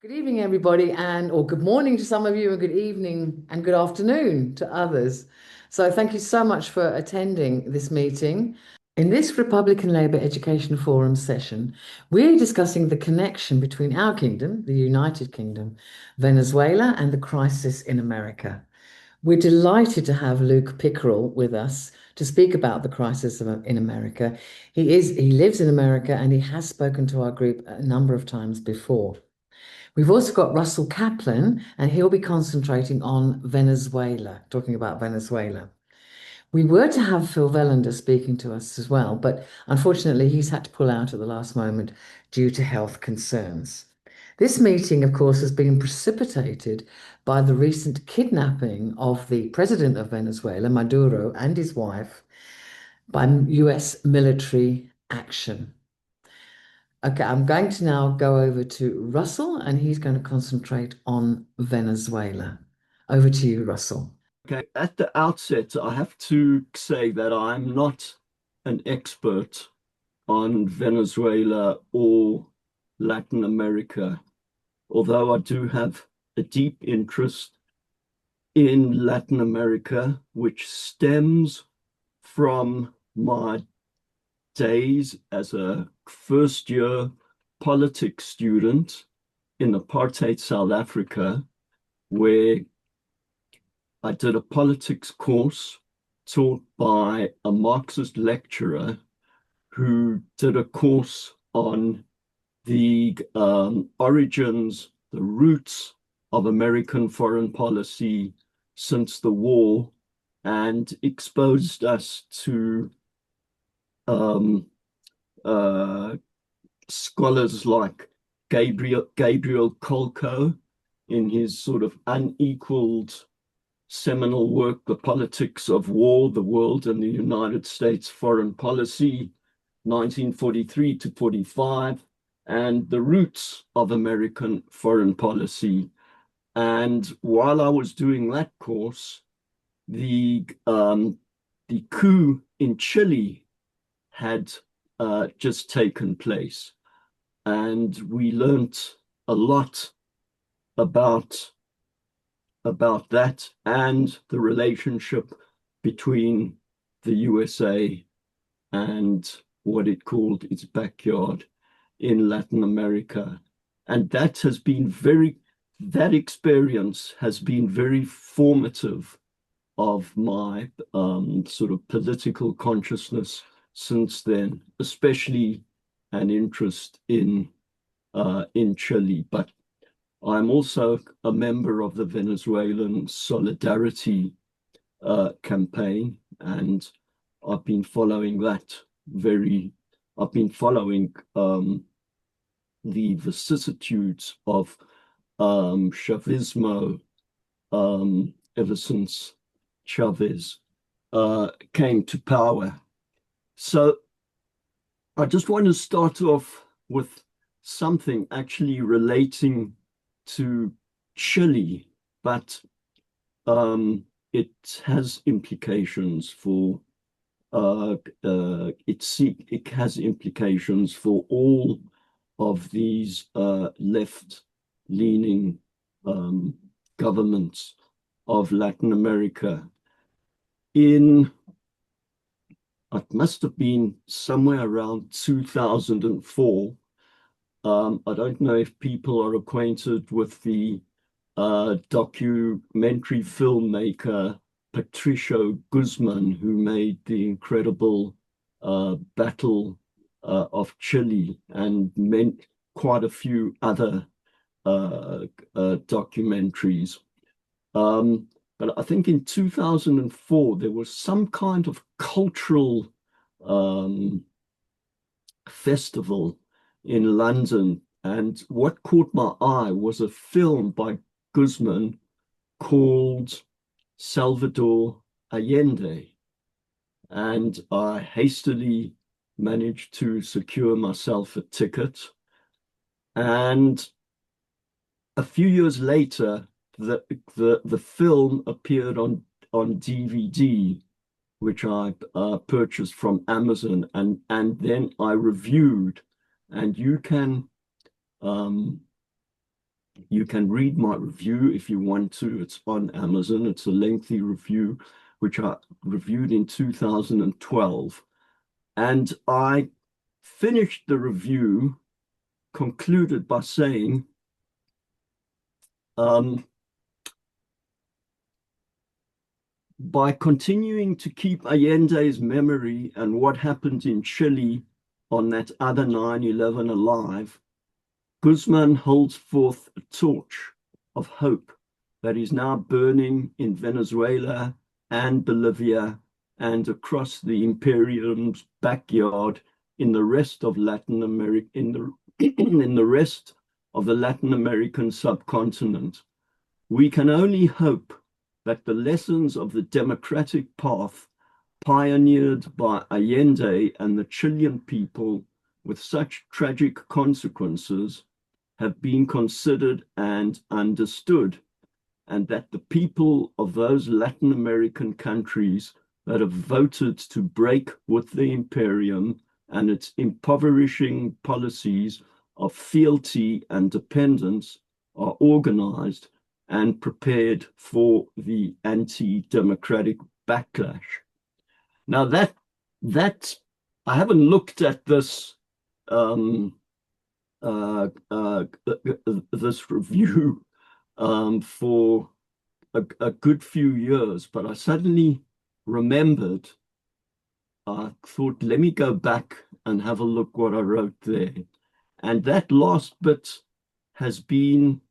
Good evening, everybody, or good morning to some of you, and good evening and good afternoon to others. So, thank you so much for attending this meeting. In this Republican Labour Education Forum session, we're discussing the connection between our kingdom, the United Kingdom, Venezuela, and the crisis in America. We're delighted to have Luke Pickerell with us to speak about the crisis in America. He lives in America and he has spoken to our group a number of times before. We've also got Russell Caplan, and he'll be concentrating on Venezuela, talking about Venezuela. We were to have Phil Velander speaking to us as well, but unfortunately, he's had to pull out at the last moment due to health concerns. This meeting, of course, has been precipitated by the recent kidnapping of the president of Venezuela, Maduro, and his wife by US military action. Okay, I'm going to now go over to Russell and he's going to concentrate on Venezuela. Over to you, Russell. Okay, at the outset, I have to say that I'm not an expert on Venezuela or Latin America, although I do have a deep interest in Latin America, which stems from my days as a first year politics student in apartheid South Africa, where I did a politics course taught by a Marxist lecturer who did a course on the origins, the roots of American foreign policy since the war, and exposed us to um, uh, scholars like Gabriel Kolko in his sort of unequaled seminal work, The Politics of War, the World and the United States Foreign Policy, 1943 to 45, and The Roots of American Foreign Policy. And while I was doing that course, the coup in Chile had just taken place. And we learnt a lot about that and the relationship between the USA and what it called its backyard in Latin America. And that experience has been very formative of my sort of political consciousness since then, especially an interest in Chile. But I'm also a member of the Venezuelan Solidarity campaign, and I've been following the vicissitudes of Chavismo ever since Chavez came to power. So I just want to start off with something actually relating to Chile, but it has implications for it has implications for all of these left-leaning governments of Latin America. It must have been somewhere around 2004. I don't know if people are acquainted with the documentary filmmaker Patricio Guzman, who made the incredible Battle of Chile and meant quite a few other documentaries. But I think in 2004, there was some kind of cultural festival in London. And what caught my eye was a film by Guzman called Salvador Allende. And I hastily managed to secure myself a ticket. And a few years later, the film appeared on DVD, which I purchased from Amazon, and then I reviewed. And you can You can read my review if you want to. It's on Amazon. It's a lengthy review, which I reviewed in 2012. And I finished the review, concluded by saying, by continuing to keep Allende's memory and what happened in Chile on that other 9/11 alive, Guzman holds forth a torch of hope that is now burning in Venezuela and Bolivia and across the imperium's backyard in the rest of Latin America, in the rest of the Latin American subcontinent. We can only hope that the lessons of the democratic path pioneered by Allende and the Chilean people with such tragic consequences have been considered and understood, and that the people of those Latin American countries that have voted to break with the imperium and its impoverishing policies of fealty and dependence are organized and prepared for the anti-democratic backlash. Now that I haven't looked at this this review for a good few years, but I suddenly remembered. I thought, let me go back and have a look what I wrote there. And that last bit has been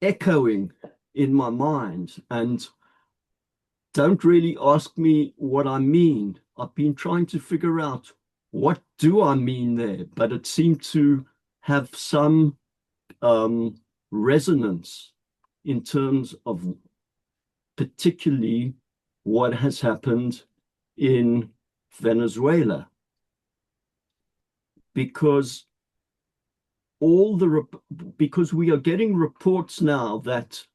echoing in my mind. And don't really ask me what I mean. I've been trying to figure out what do I mean there, but it seemed to have some resonance in terms of particularly what has happened in Venezuela, because because we are getting reports now that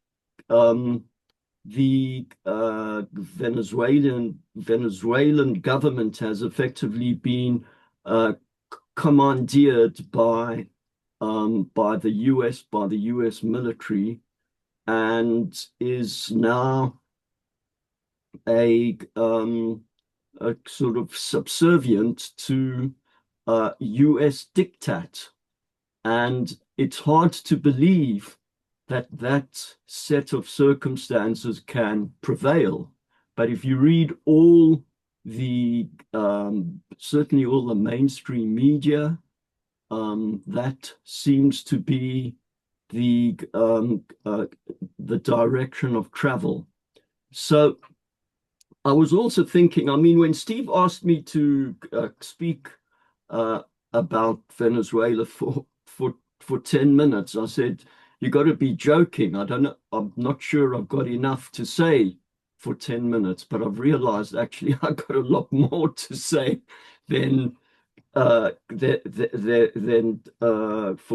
the Venezuelan government has effectively been commandeered by the US military, and is now a sort of subservient to US diktat. And it's hard to believe that that set of circumstances can prevail. But if you read all the, certainly all the mainstream media, that seems to be the direction of travel. So I was also thinking, I mean, when Steve asked me to speak about Venezuela for 10 minutes, I said, you got to be joking. I don't know. I'm not sure I've got enough to say for 10 minutes, but I've realized actually I've got a lot more to say than for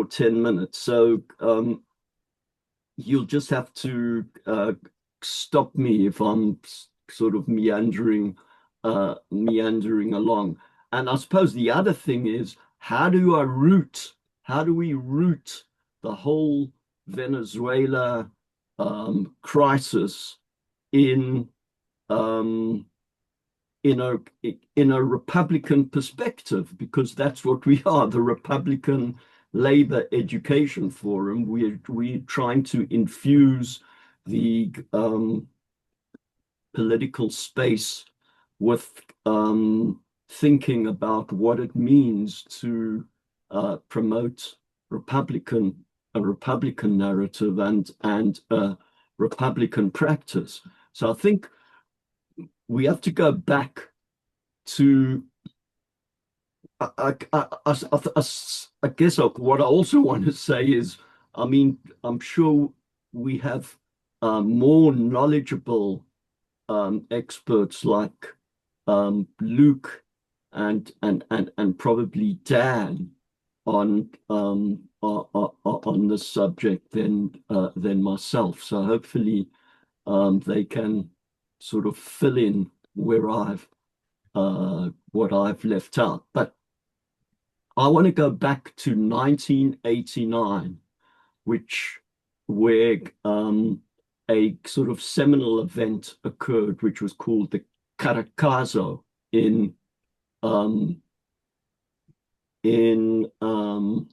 10 minutes. So you'll just have to stop me if I'm sort of meandering along. And I suppose the other thing is, how do we root the whole Venezuela crisis in a Republican perspective, because that's what we are, the Republican Labor Education Forum. We're trying to infuse the political space with thinking about what it means to promote a Republican narrative and Republican practice. So I think we have to go back to, I guess what I also want to say is, I mean, I'm sure we have more knowledgeable experts like Luke and probably Dan on this subject than myself. So hopefully they can sort of fill in where what I've left out. But I want to go back to 1989, where a sort of seminal event occurred, which was called the Caracazo in um, in um,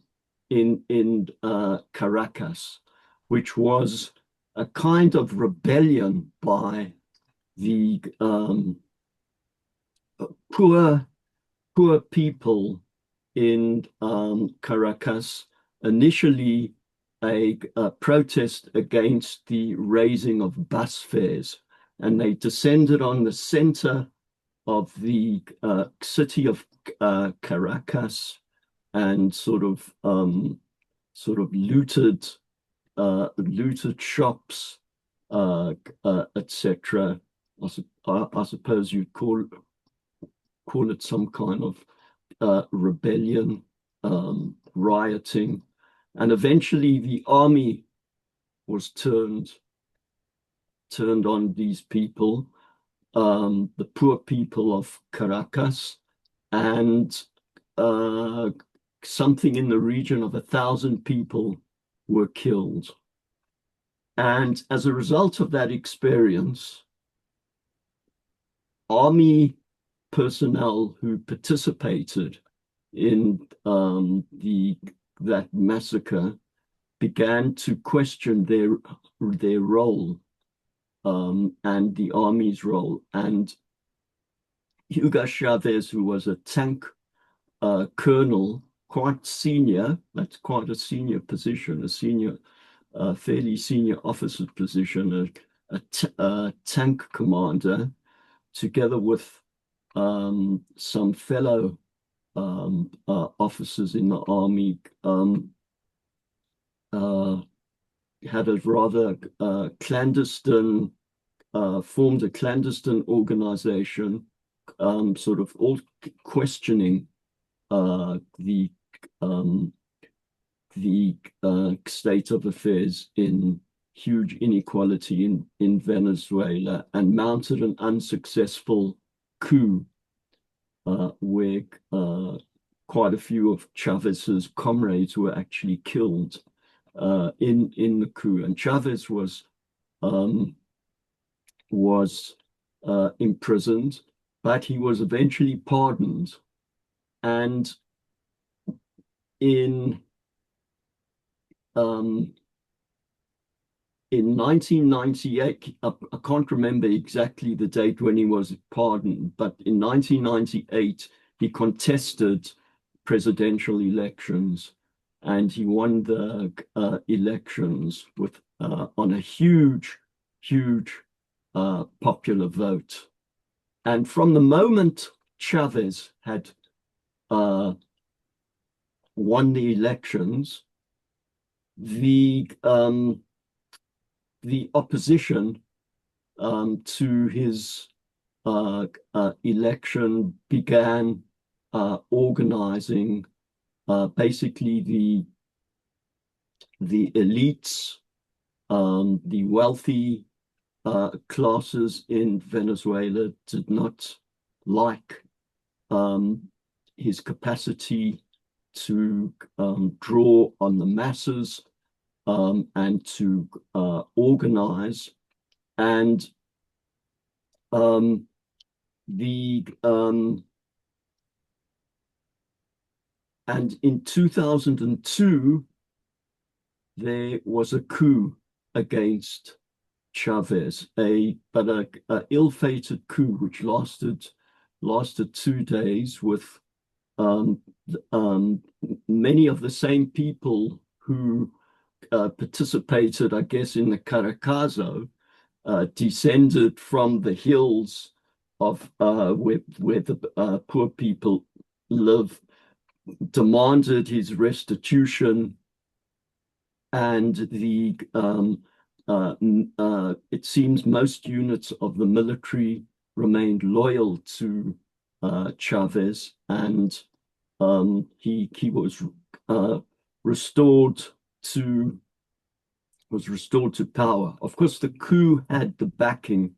Caracas, which was a kind of rebellion by the poor people in Caracas, initially a protest against the raising of bus fares, and they descended on the center of the city of Caracas and sort of looted shops, etc. I suppose you'd call it some kind of rebellion, rioting, and eventually the army was turned on these people, the poor people of Caracas, and something in the region of 1,000 people were killed. And as a result of that experience, army personnel who participated in that massacre began to question their role, and the army's role. And Hugo Chavez, who was a tank colonel, quite senior, that's quite a senior position, fairly senior officer position, a tank commander, together with some fellow officers in the army, had a rather clandestine, formed a clandestine organization, sort of all questioning the state of affairs in huge inequality in Venezuela, and mounted an unsuccessful coup where quite a few of Chavez's comrades were actually killed in the coup. And Chavez was imprisoned, but he was eventually pardoned. And in 1998, I can't remember exactly the date when he was pardoned, but in 1998, he contested presidential elections, and he won the elections with on a huge popular vote. And from the moment Chavez had won the elections, the opposition to his election began organizing basically the elites, the wealthy classes in Venezuela did not like his capacity to draw on the masses and to organize. And and in 2002, there was a coup against Chavez, but a ill-fated coup which lasted 2 days, with many of the same people who participated, I guess, in the Caracazo, descended from the hills of where the poor people live, demanded his restitution, and it seems most units of the military remained loyal to Chavez, and he was restored to power. Of course, the coup had the backing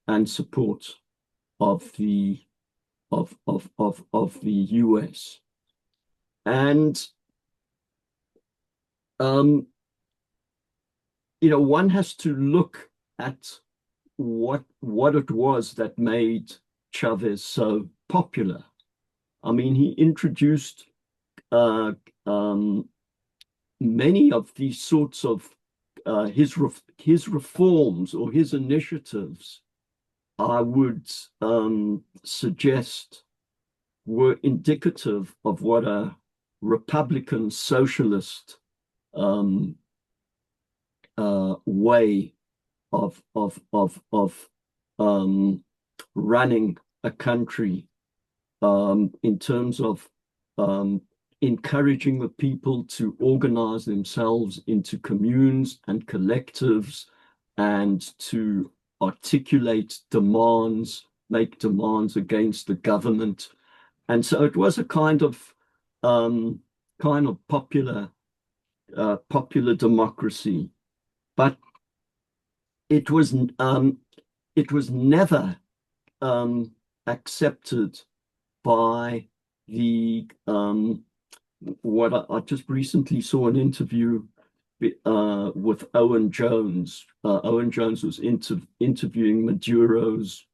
and support of the US. And one has to look at what it was that made Chavez so popular. I mean, he introduced many of these sorts of his reforms or his initiatives, I would suggest, were indicative of what a Republican socialist way of running a country, in terms of encouraging the people to organize themselves into communes and collectives and to articulate demands, make demands against the government. And so it was a kind of popular democracy, but it was never accepted by the what I just recently saw an interview with Owen Jones. Owen Jones was interviewing Maduro's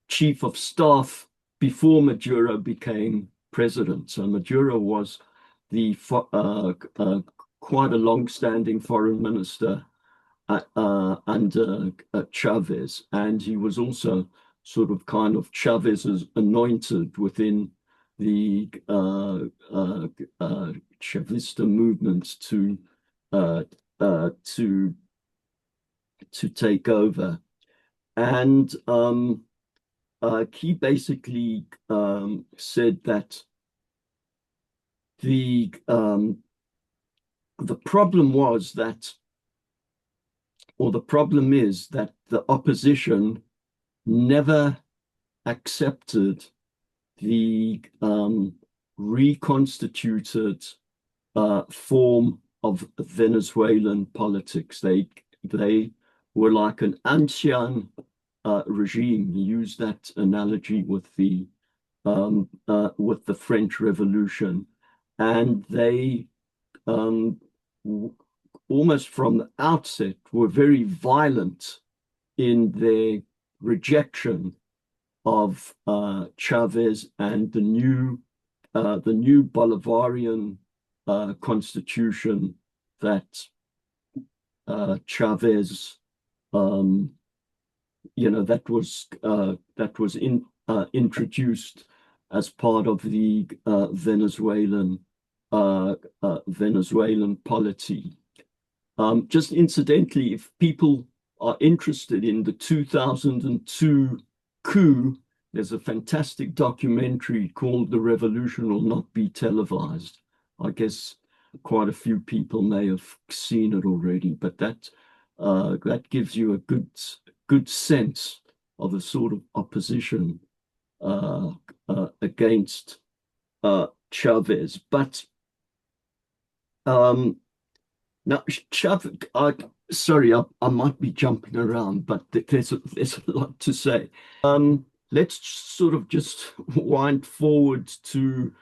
chief of staff before Maduro became president. So Maduro was the quite a long-standing foreign minister under Chavez, and he was also sort of kind of Chavez's anointed within the Chavista movement to take over. And he basically said that the problem was that, or the problem is that the opposition never accepted the reconstituted form of Venezuelan politics. They were like an ancien regime. He used that analogy with the French Revolution, and they almost from the outset were very violent in their rejection of Chavez and the new Bolivarian constitution that Chavez, that was introduced as part of the Venezuelan polity. Just incidentally, if people are interested in the 2002 coup, there's a fantastic documentary called "The Revolution Will Not Be Televised." I guess quite a few people may have seen it already, but that gives you a good sense of the sort of opposition against Chavez. But now, Chavez, sorry, I might be jumping around, but there's a lot to say. Let's sort of just wind forward to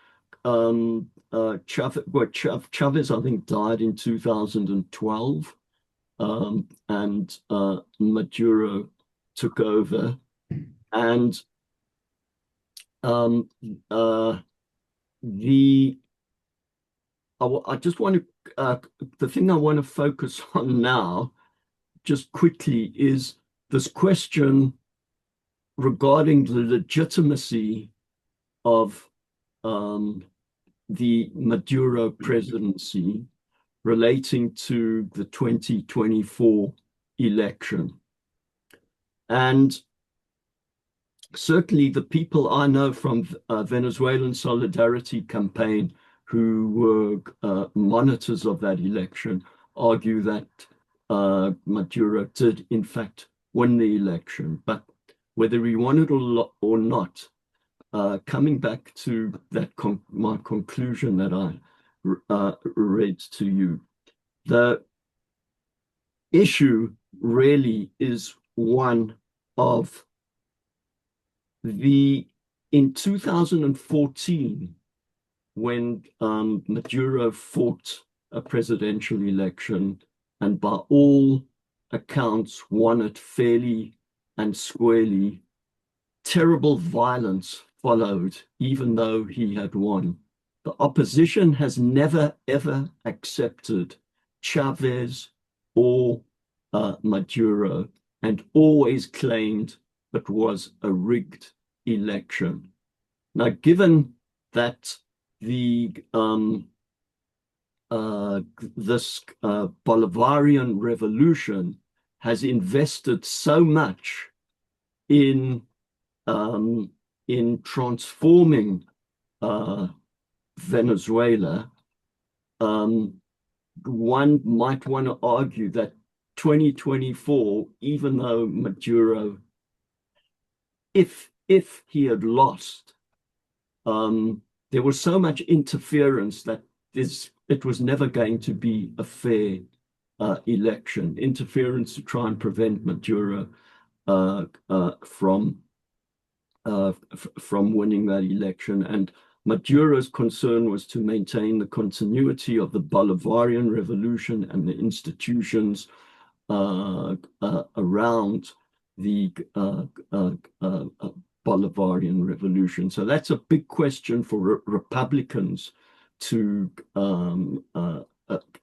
Chavez. Well, Chavez, I think, died in 2012, and Maduro took over, and I just want to the thing I want to focus on now, just quickly, is this question regarding the legitimacy of the Maduro presidency relating to the 2024 election. And certainly the people I know from Venezuelan Solidarity Campaign who were monitors of that election argue that Maduro did, in fact, win the election. But whether he won it or not, coming back to that my conclusion that I read to you, the issue really is one of in 2014, when Maduro fought a presidential election and by all accounts won it fairly and squarely, terrible violence followed, even though he had won. The opposition has never, ever accepted Chavez or Maduro and always claimed it was a rigged election. Now, given that this Bolivarian revolution has invested so much in transforming Venezuela, one might want to argue that 2024, even though Maduro, if he had lost, there was so much interference that it was never going to be a fair election. Interference to try and prevent Maduro from winning that election. And Maduro's concern was to maintain the continuity of the Bolivarian revolution and the institutions around the Bolivarian revolution. So that's a big question for Republicans to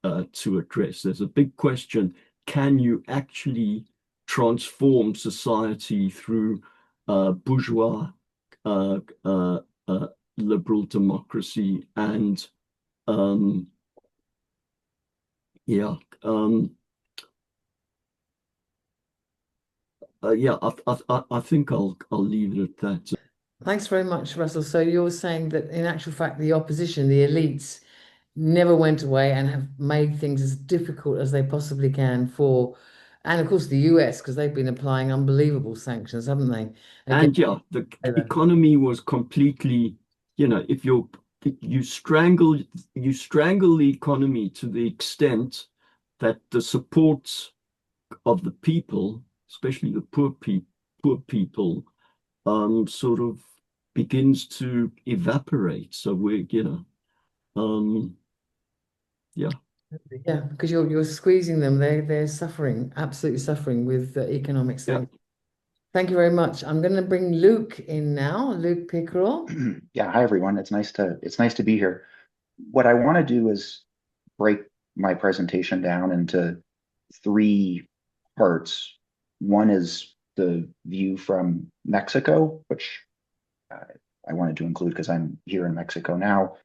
address. There's a big question: can you actually transform society through bourgeois liberal democracy? And I think I'll leave it at that. Thanks very much, Russell. So you're saying that in actual fact, the opposition, the elites, never went away and have made things as difficult as they possibly can for, and of course the US, because they've been applying unbelievable sanctions, haven't they? And yeah, the economy was completely, if you strangle the economy to the extent that the support of the people, especially the poor people, sort of begins to evaporate. So we're, yeah, because you're squeezing them. They're suffering, absolutely suffering with economic sanctions. Yeah. Thank you very much. I'm going to bring Luke in now. Luke Pickerell. Yeah, hi everyone. It's nice to be here. What I want to do is break my presentation down into three parts. One is the view from Mexico, which I wanted to include because I'm here in Mexico now.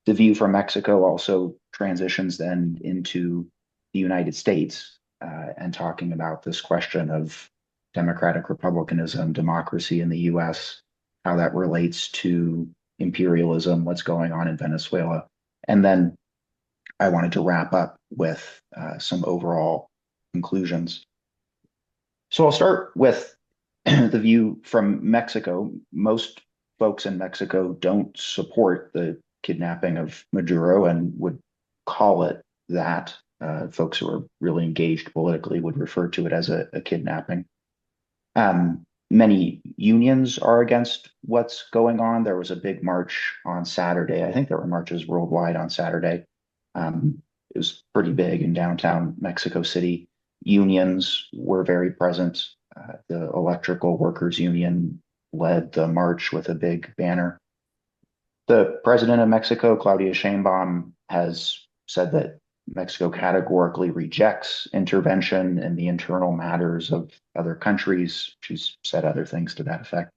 The view from Mexico also transitions then into the United States and talking about this question of democratic republicanism, democracy in the US, how that relates to imperialism, what's going on in Venezuela. And then I wanted to wrap up with some overall conclusions. So I'll start with the view from Mexico. Most folks in Mexico don't support the kidnapping of Maduro and would call it that. Folks who are really engaged politically would refer to it as a kidnapping. Many unions are against what's going on. There was a big march on Saturday. I think there were marches worldwide on Saturday. It was pretty big in downtown Mexico City. Unions were very present. The Electrical Workers Union led the march with a big banner. The president of Mexico, Claudia Sheinbaum, has said that Mexico categorically rejects intervention in the internal matters of other countries. She's said other things to that effect.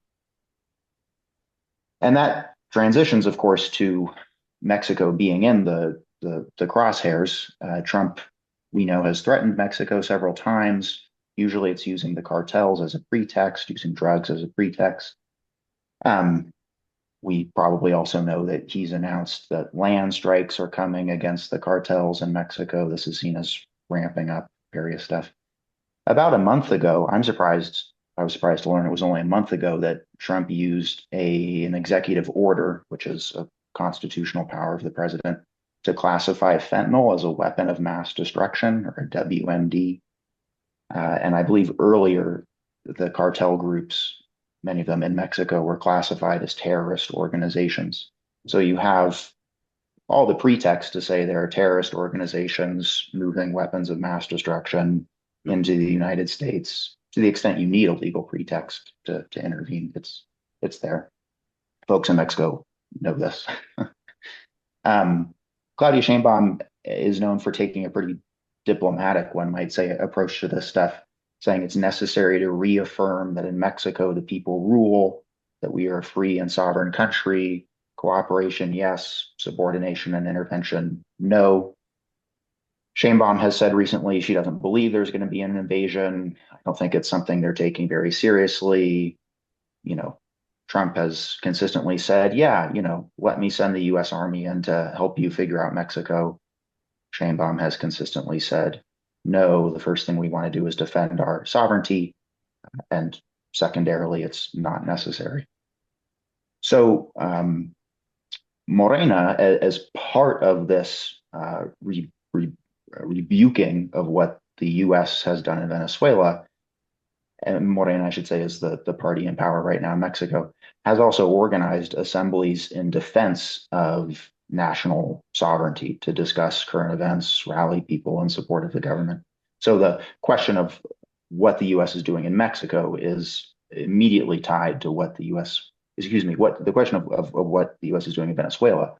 And that transitions, of course, to Mexico being in the crosshairs. Trump, we know, has threatened Mexico several times. Usually it's using the cartels as a pretext, using drugs as a pretext. We probably also know that he's announced that land strikes are coming against the cartels in Mexico. This is seen as ramping up various stuff. About a month ago, I was surprised to learn it was only a month ago that Trump used an executive order, which is a constitutional power of the president, to classify fentanyl as a weapon of mass destruction, or a WMD. And I believe earlier, the cartel groups, many of them in Mexico, were classified as terrorist organizations. So you have all the pretext to say there are terrorist organizations moving weapons of mass destruction into the United States. To the extent you need a legal pretext to intervene, it's there. Folks in Mexico know this. Claudia Sheinbaum is known for taking a pretty diplomatic, one might say, approach to this stuff, saying it's necessary to reaffirm that in Mexico the people rule, that we are a free and sovereign country. Cooperation, yes. Subordination and intervention, no. Sheinbaum has said recently she doesn't believe there's going to be an invasion. I don't think it's something they're taking very seriously. You know, Trump has consistently said, yeah, let me send the US Army in to help you figure out Mexico. Sheinbaum has consistently said, no, the first thing we want to do is defend our sovereignty. And secondarily, it's not necessary. So Morena, as part of this rebuking of what the US has done in Venezuela, and Morena, I should say, is the party in power right now in Mexico, has also organized assemblies in defense of national sovereignty to discuss current events, rally people in support of the government. So the question of what the US is doing in Mexico is immediately tied to what the US, the question of what the US is doing in Venezuela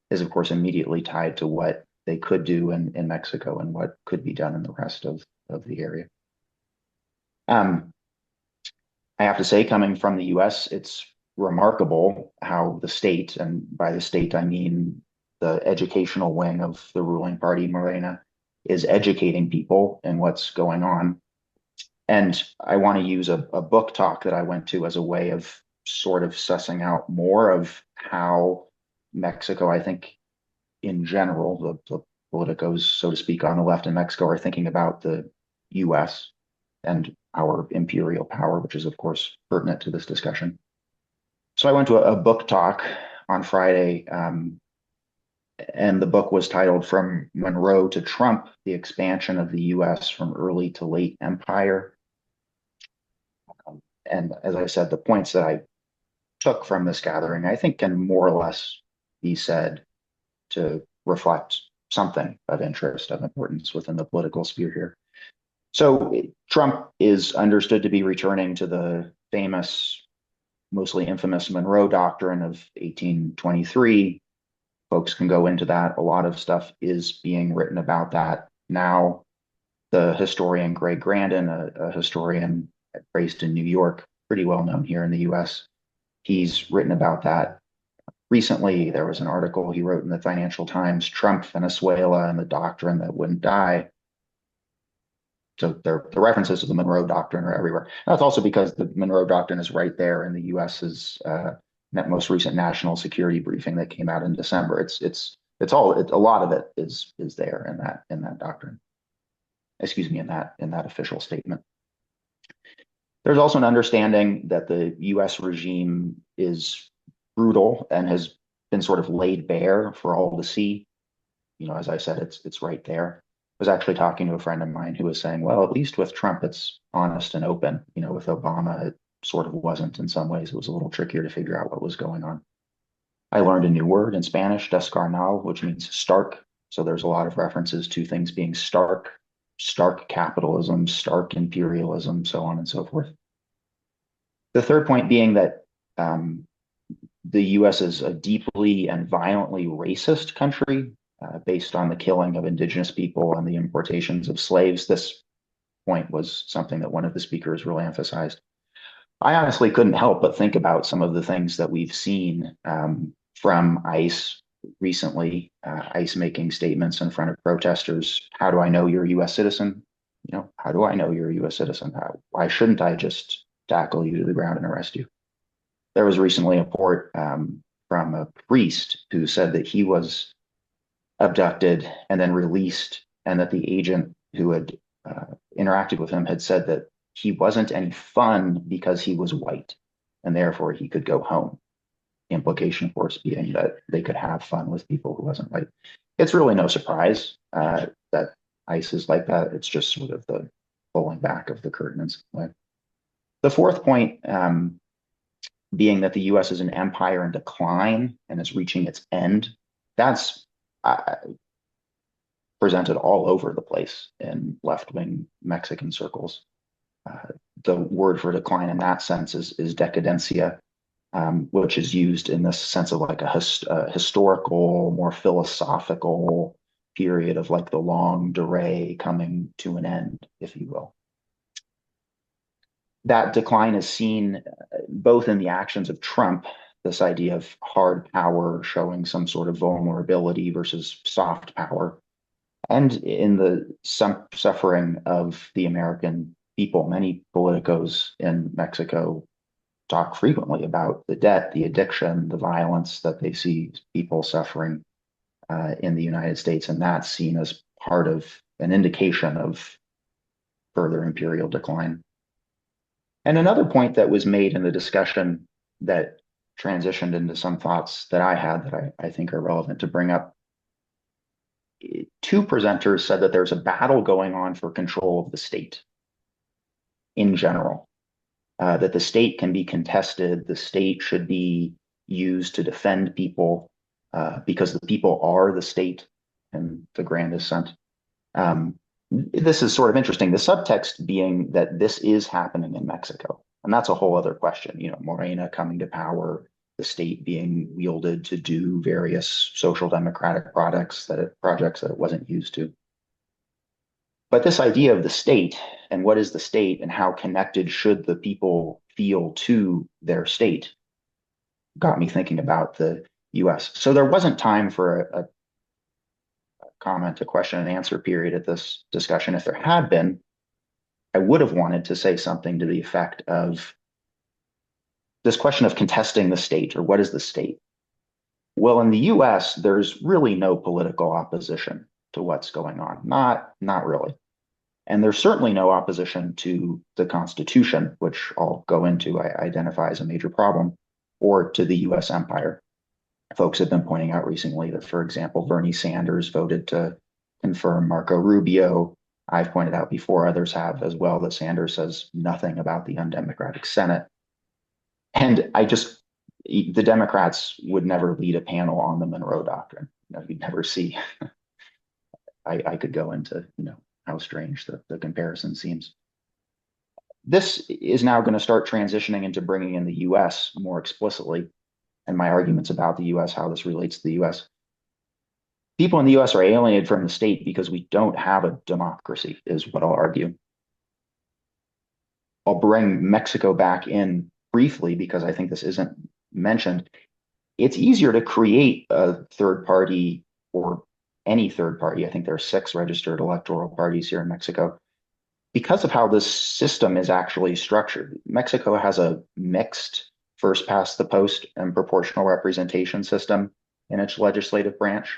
is, of course, immediately tied to what they could do in Mexico and what could be done in the rest of the area. I have to say, coming from the US, it's remarkable how the state, and by the state I mean the educational wing of the ruling party, Morena, is educating people in what's going on. And I want to use a book talk that I went to as a way of sort of sussing out more of how Mexico, I think, in general, the politicos, so to speak, on the left in Mexico are thinking about the US and our imperial power, which is, of course, pertinent to this discussion. So I went to a book talk on Friday, and the book was titled From Monroe to Trump, The Expansion of the US from Early to Late Empire. And as I said, the points that I took from this gathering, I think can more or less be said to reflect something of interest, of importance within the political sphere here. So Trump is understood to be returning to the famous, mostly infamous Monroe Doctrine of 1823. Folks can go into that. A lot of stuff is being written about that now. The historian Greg Grandin, a historian based in New York, pretty well known here in the US, he's written about that recently. There was an article he wrote in the Financial Times, Trump, Venezuela, and the Doctrine That Wouldn't Die. So the references to the Monroe Doctrine are everywhere. That's also because the Monroe Doctrine is right there in the US's most recent national security briefing that came out in December. A lot of it is there in that doctrine. Excuse me, in that official statement. There's also an understanding that the US regime is brutal and has been sort of laid bare for all to see. As I said, it's right there. I was actually talking to a friend of mine who was saying, well, at least with Trump, it's honest and open. With Obama, it sort of wasn't in some ways. It was a little trickier to figure out what was going on. I learned a new word in Spanish, descarnal, which means stark. So there's a lot of references to things being stark capitalism, stark imperialism, so on and so forth. The third point being that the US is a deeply and violently racist country based on the killing of indigenous people and the importations of slaves. This point was something that one of the speakers really emphasized. I honestly couldn't help but think about some of the things that we've seen from ICE recently, ICE making statements in front of protesters. How do I know you're a US citizen? How do I know you're a US citizen? Why shouldn't I just tackle you to the ground and arrest you? There was recently a report from a priest who said that he was abducted and then released, and that the agent who had interacted with him had said that he wasn't any fun because he was white, and therefore he could go home. The implication, of course, being that they could have fun with people who wasn't white. It's really no surprise that ICE is like that. It's just sort of the pulling back of the curtain in some way. The fourth point being that the US is an empire in decline and is reaching its end. That's presented all over the place in left-wing Mexican circles. The word for decline in that sense is decadencia, which is used in this sense of like a historical, more philosophical period of like the longue durée coming to an end, if you will. That decline is seen both in the actions of Trump, this idea of hard power showing some sort of vulnerability versus soft power, and in the suffering of the American people. Many politicos in Mexico talk frequently about the debt, the addiction, the violence that they see people suffering in the United States, and that's seen as part of an indication of further imperial decline. And another point that was made in the discussion that transitioned into some thoughts that I had that I think are relevant to bring up. Two presenters said that there's a battle going on for control of the state in general, that the state can be contested, the state should be used to defend people because the people are the state in the grandest sense. This is sort of interesting. The subtext being that this is happening in Mexico, and that's a whole other question. You know, Morena coming to power, the state being wielded to do various social democratic projects that it wasn't used to. But this idea of the state and what is the state and how connected should the people feel to their state got me thinking about the US. So there wasn't time for a comment, a question and answer period at this discussion. If there had been, I would have wanted to say something to the effect of this question of contesting the state, or what is the state? Well, in the US, there's really no political opposition to what's going on. Not really. And there's certainly no opposition to the Constitution, which I'll go into, I identify as a major problem, or to the US empire. Folks have been pointing out recently that, for example, Bernie Sanders voted to confirm Marco Rubio. I've pointed out before, others have as well, that Sanders says nothing about the undemocratic Senate. And the Democrats would never lead a panel on the Monroe Doctrine. You know, you'd never see. I could go into, how strange the comparison seems. This is now going to start transitioning into bringing in the US more explicitly, and my arguments about the US, how this relates to the US. People in the US are alienated from the state because we don't have a democracy, is what I'll argue. I'll bring Mexico back in briefly because I think this isn't mentioned. It's easier to create a third party, or any third party. I think there are 6 registered electoral parties here in Mexico, because of how this system is actually structured. Mexico has a mixed first past the post and proportional representation system in its legislative branch,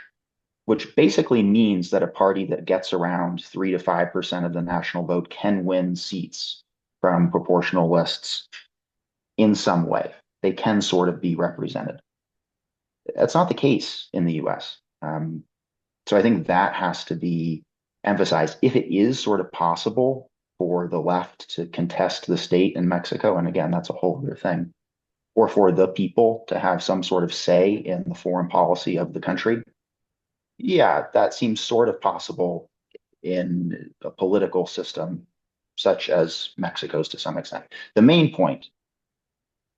which basically means that a party that gets around 3 to 5% of the national vote can win seats from proportional lists in some way. They can sort of be represented. That's not the case in the US. So I think that has to be emphasized. If it is sort of possible for the left to contest the state in Mexico, and again, that's a whole other thing, or for the people to have some sort of say in the foreign policy of the country, yeah, that seems sort of possible in a political system such as Mexico's to some extent. The main point,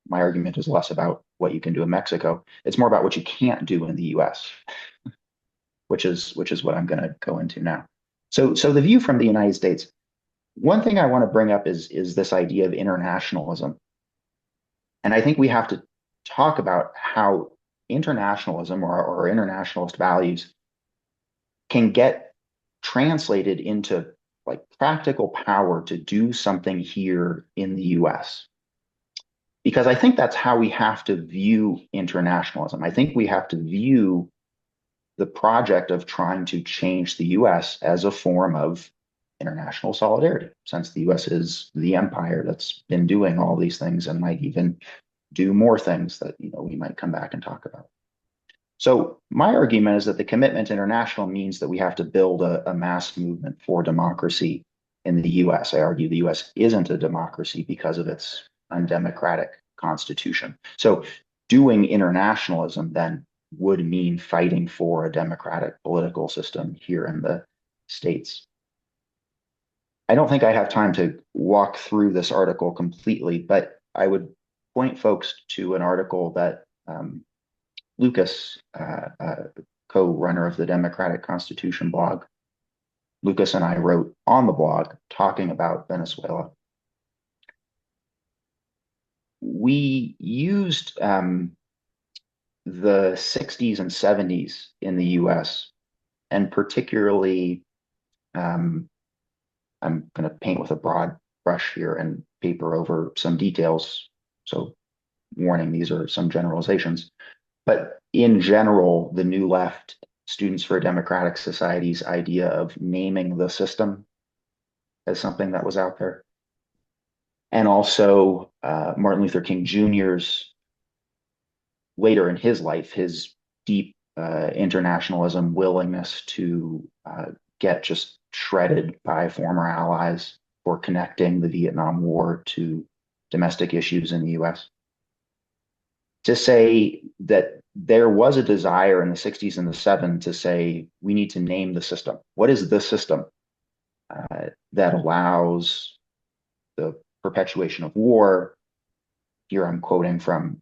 my argument is less about what you can do in Mexico. It's more about what you can't do in the US, which is what I'm going to go into now. So the view from the United States, one thing I want to bring up is this idea of internationalism. And I think we have to talk about how internationalism or internationalist values can get translated into like practical power to do something here in the US. Because I think that's how we have to view internationalism. I think we have to view the project of trying to change the US as a form of international solidarity, since the US is the empire that's been doing all these things and might even do more things that we might come back and talk about. So my argument is that the commitment to international means that we have to build a mass movement for democracy in the US. I argue the US isn't a democracy because of its undemocratic constitution. So doing internationalism then would mean fighting for a democratic political system here in the States. I don't think I have time to walk through this article completely, but I would point folks to an article that Lucas, co-runner of the Democratic Constitution blog, Lucas and I wrote on the blog talking about Venezuela. We used the 60s and 70s in the US, and particularly, I'm going to paint with a broad brush here and paper over some details. So, warning, these are some generalizations. But in general, the New Left, Students for a Democratic Society's idea of naming the system as something that was out there. And also Martin Luther King Jr.'s, later in his life, his deep internationalism, willingness to get just shredded by former allies for connecting the Vietnam War to domestic issues in the US. To say that there was a desire in the 60s and the 70s to say, we need to name the system. What is the system that allows the perpetuation of war? Here I'm quoting from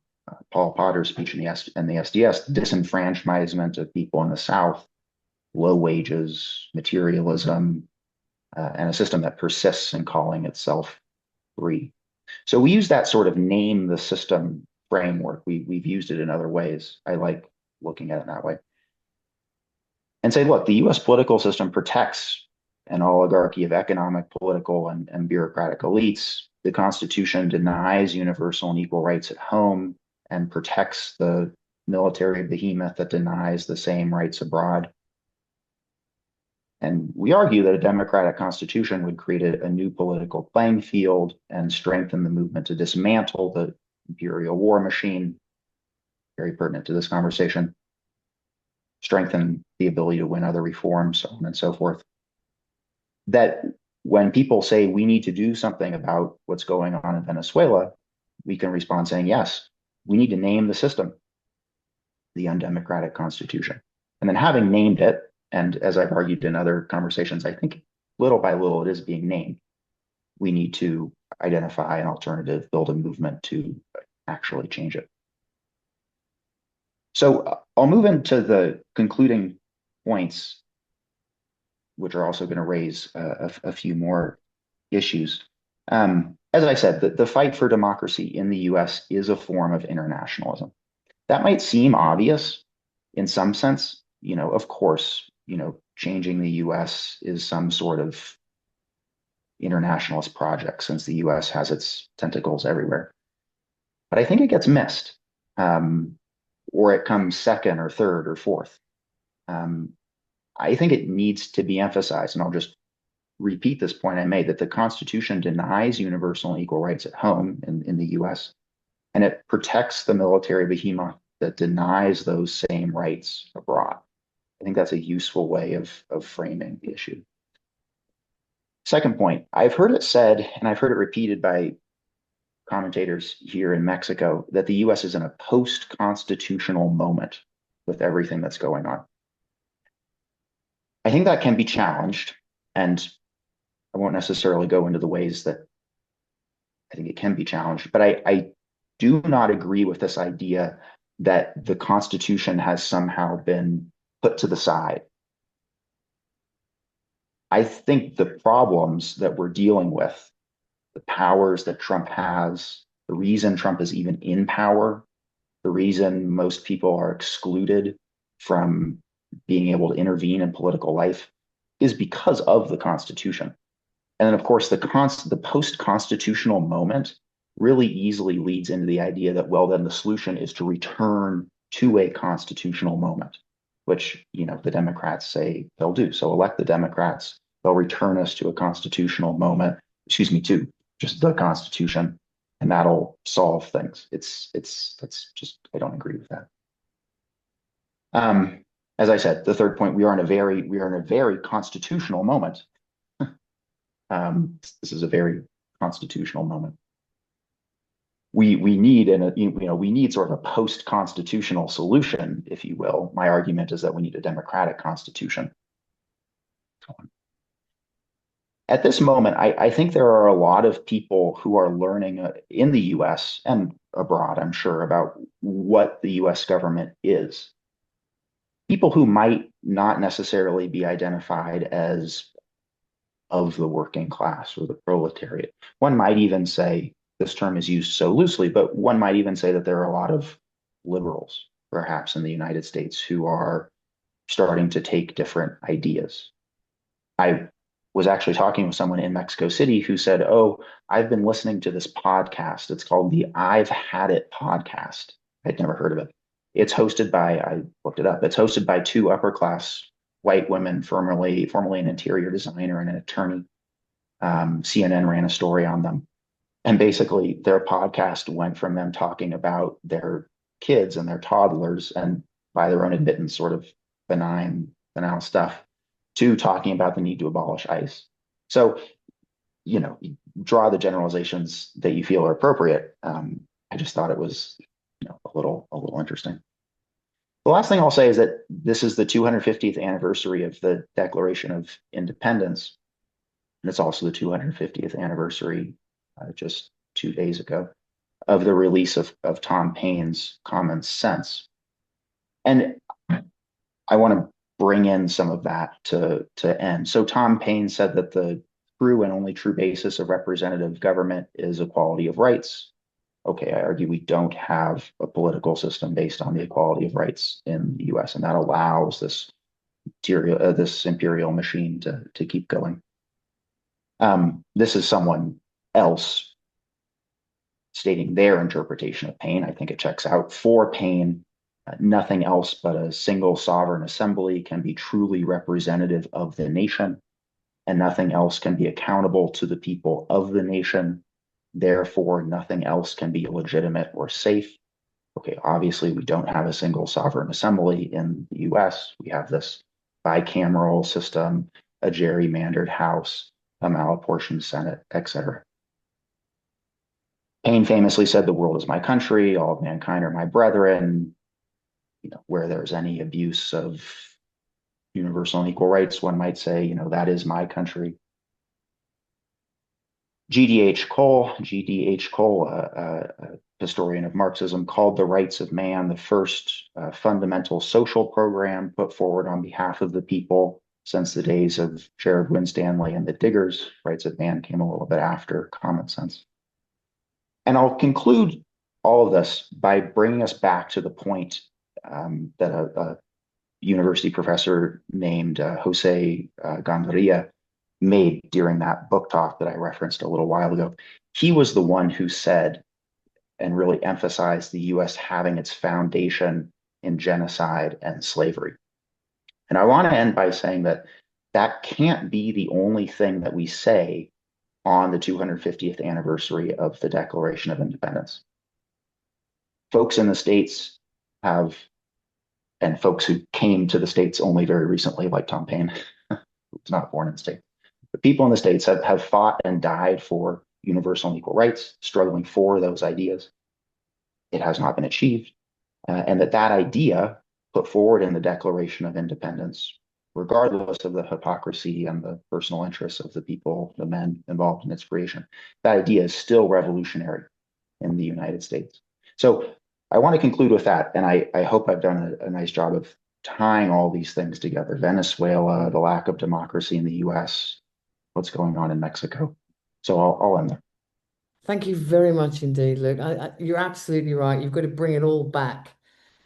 Paul Potter's speech in the SDS, disenfranchisement of people in the South, low wages, materialism, and a system that persists in calling itself free. So we use that sort of name the system framework. We've used it in other ways. I like looking at it that way. And say, look, the US political system protects an oligarchy of economic, political, and bureaucratic elites. The Constitution denies universal and equal rights at home and protects the military behemoth that denies the same rights abroad. And we argue that a democratic constitution would create a new political playing field and strengthen the movement to dismantle the imperial war machine, very pertinent to this conversation, strengthen the ability to win other reforms, so on and so forth. That when people say we need to do something about what's going on in Venezuela, we can respond saying, yes, we need to name the system, the undemocratic constitution. And then having named it, and as I've argued in other conversations, I think little by little it is being named. We need to identify an alternative, build a movement to actually change it. So I'll move into the concluding points, which are also going to raise a few more issues. As I said, the fight for democracy in the US is a form of internationalism. That might seem obvious in some sense. Of course, changing the US is some sort of internationalist project since the US has its tentacles everywhere. But I think it gets missed, or it comes second or third or fourth. I think it needs to be emphasized, and I'll just repeat this point I made, that the Constitution denies universal and equal rights at home in the US, and it protects the military behemoth that denies those same rights abroad. I think that's a useful way of framing the issue. Second point, I've heard it said, and I've heard it repeated by commentators here in Mexico, that the US is in a post-constitutional moment with everything that's going on. I think that can be challenged, and I won't necessarily go into the ways that I think it can be challenged, but I do not agree with this idea that the Constitution has somehow been put to the side. I think the problems that we're dealing with, the powers that Trump has, the reason Trump is even in power, the reason most people are excluded from being able to intervene in political life is because of the Constitution. And then, of course, the post-constitutional moment really easily leads into the idea that, well, then the solution is to return to a constitutional moment, which, the Democrats say they'll do. So elect the Democrats, they'll return us to a constitutional moment, to just the Constitution, and that'll solve things. That's just, I don't agree with that. As I said, the third point, we are in a very constitutional moment. This is a very constitutional moment. we need we need sort of a post-constitutional solution, if you will. My argument is that we need a democratic constitution. At this moment, I think there are a lot of people who are learning in the US and abroad, I'm sure, about what the US government is. People who might not necessarily be identified as of the working class or the proletariat. One might even say, this term is used so loosely, but one might even say that there are a lot of liberals, perhaps in the United States, who are starting to take different ideas. I was actually talking with someone in Mexico City who said, "Oh, I've been listening to this podcast. It's called the I've Had It podcast. I'd never heard of it. It's hosted by," I looked it up, "it's hosted by two upper class white women, formerly an interior designer and an attorney. CNN ran a story on them. And basically, their podcast went from them talking about their kids and their toddlers, and by their own admittance, sort of banal stuff, to talking about the need to abolish ICE. So, draw the generalizations that you feel are appropriate. I just thought it was, a little interesting. The last thing I'll say is that this is the 250th anniversary of the Declaration of Independence, and it's also the 250th anniversary, just 2 days ago, of the release of Tom Paine's Common Sense. And I want to bring in some of that to end. So Tom Paine said that the true and only true basis of representative government is equality of rights. Okay, I argue we don't have a political system based on the equality of rights in the US, and that allows this imperial machine to keep going. This is someone else stating their interpretation of Paine. I think it checks out. For Paine, nothing else but a single sovereign assembly can be truly representative of the nation, and nothing else can be accountable to the people of the nation. Therefore, nothing else can be legitimate or safe. Okay, obviously, we don't have a single sovereign assembly in the US. We have this bicameral system, a gerrymandered House, a malapportioned Senate, etc. Paine famously said, "The world is my country, all of mankind are my brethren." Where there's any abuse of universal and equal rights, one might say, that is my country. GDH Cole, a historian of Marxism, called the rights of man the first fundamental social program put forward on behalf of the people since the days of Jared Winstanley and the Diggers. Rights of man came a little bit after Common Sense. And I'll conclude all of this by bringing us back to the point that a university professor named Jose Gandaria made during that book talk that I referenced a little while ago. He was the one who said and really emphasized the US having its foundation in genocide and slavery. And I want to end by saying that can't be the only thing that we say on the 250th anniversary of the Declaration of Independence. Folks in the States have, and folks who came to the States only very recently, like Tom Paine, who's not born in the States, the people in the States have fought and died for universal and equal rights, struggling for those ideas. It has not been achieved. And that idea put forward in the Declaration of Independence, regardless of the hypocrisy and the personal interests of the people, the men involved in its creation, that idea is still revolutionary in the United States. So I want to conclude with that, and I hope I've done a nice job of tying all these things together. Venezuela, the lack of democracy in the US, what's going on in Mexico. So I'll end there. Thank you very much indeed, Luke. You're absolutely right. You've got to bring it all back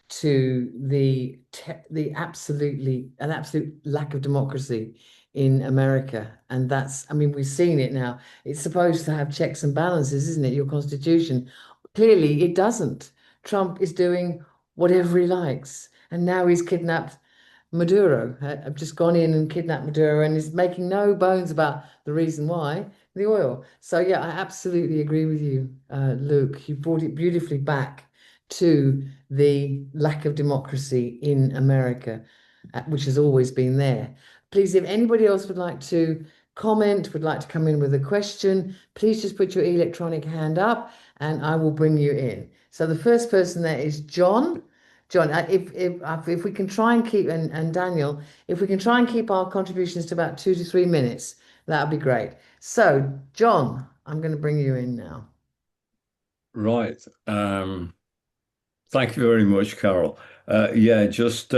to the absolute lack of democracy in America. And that's, we've seen it now. It's supposed to have checks and balances, isn't it? Your constitution. Clearly, it doesn't. Trump is doing whatever he likes. And now he's kidnapped Maduro. I've just gone in and kidnapped Maduro and is making no bones about the reason why, the oil. So yeah, I absolutely agree with you, Luke. You brought it beautifully back to the lack of democracy in America, which has always been there. Please, if anybody else would like to comment, would like to come in with a question, please just put your electronic hand up and I will bring you in. So the first person there is John. John, if we can try and keep, and Daniel, if we can try and keep our contributions to about 2 to 3 minutes, that would be great. So, John, I'm going to bring you in now. Right. Thank you very much, Carol. Yeah, just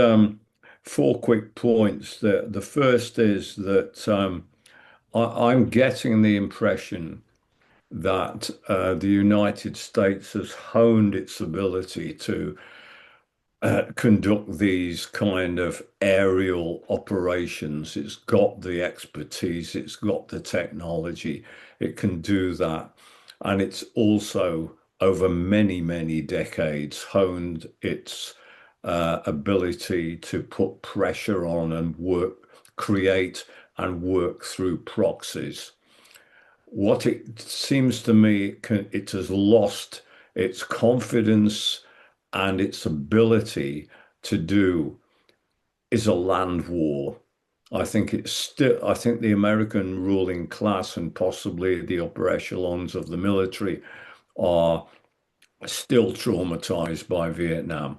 four quick points. The first is that I'm getting the impression that the United States has honed its ability to conduct these kind of aerial operations. It's got the expertise, it's got the technology, it can do that. And it's also, over many, many decades, honed its ability to put pressure on and create and work through proxies. What it seems to me, it has lost its confidence and its ability to do is a land war. I think the American ruling class and possibly the upper echelons of the military are still traumatized by Vietnam.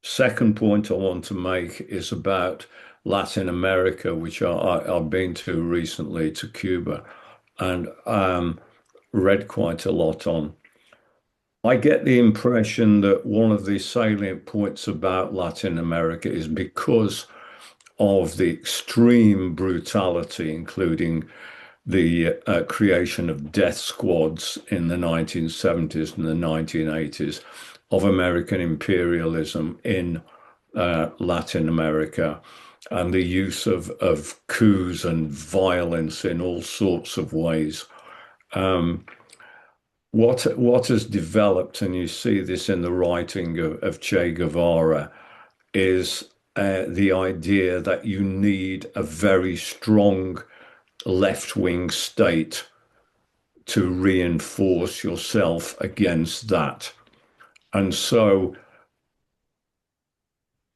Second point I want to make is about Latin America, which I've been to recently, to Cuba, and read quite a lot on. I get the impression that one of the salient points about Latin America is because of the extreme brutality, including the creation of death squads in the 1970s and the 1980s, of American imperialism in Latin America, and the use of coups and violence in all sorts of ways. What has developed, and you see this in the writing of Che Guevara, is the idea that you need a very strong left-wing state to reinforce yourself against that. And so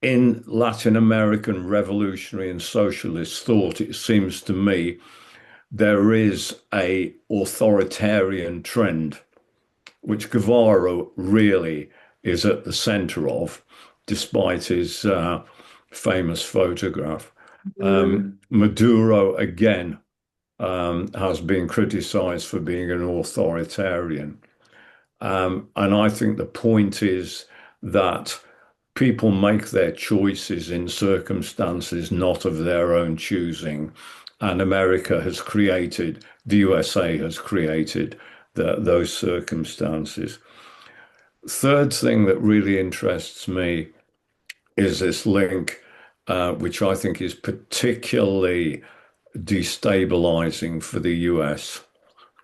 in Latin American revolutionary and socialist thought, it seems to me, there is a authoritarian trend, which Guevara really is at the center of, despite his famous photograph. Maduro, again, has been criticized for being an authoritarian. And I think the point is that people make their choices in circumstances not of their own choosing. And America has created, the USA has created those circumstances. Third thing that really interests me is this link, which I think is particularly destabilizing for the US.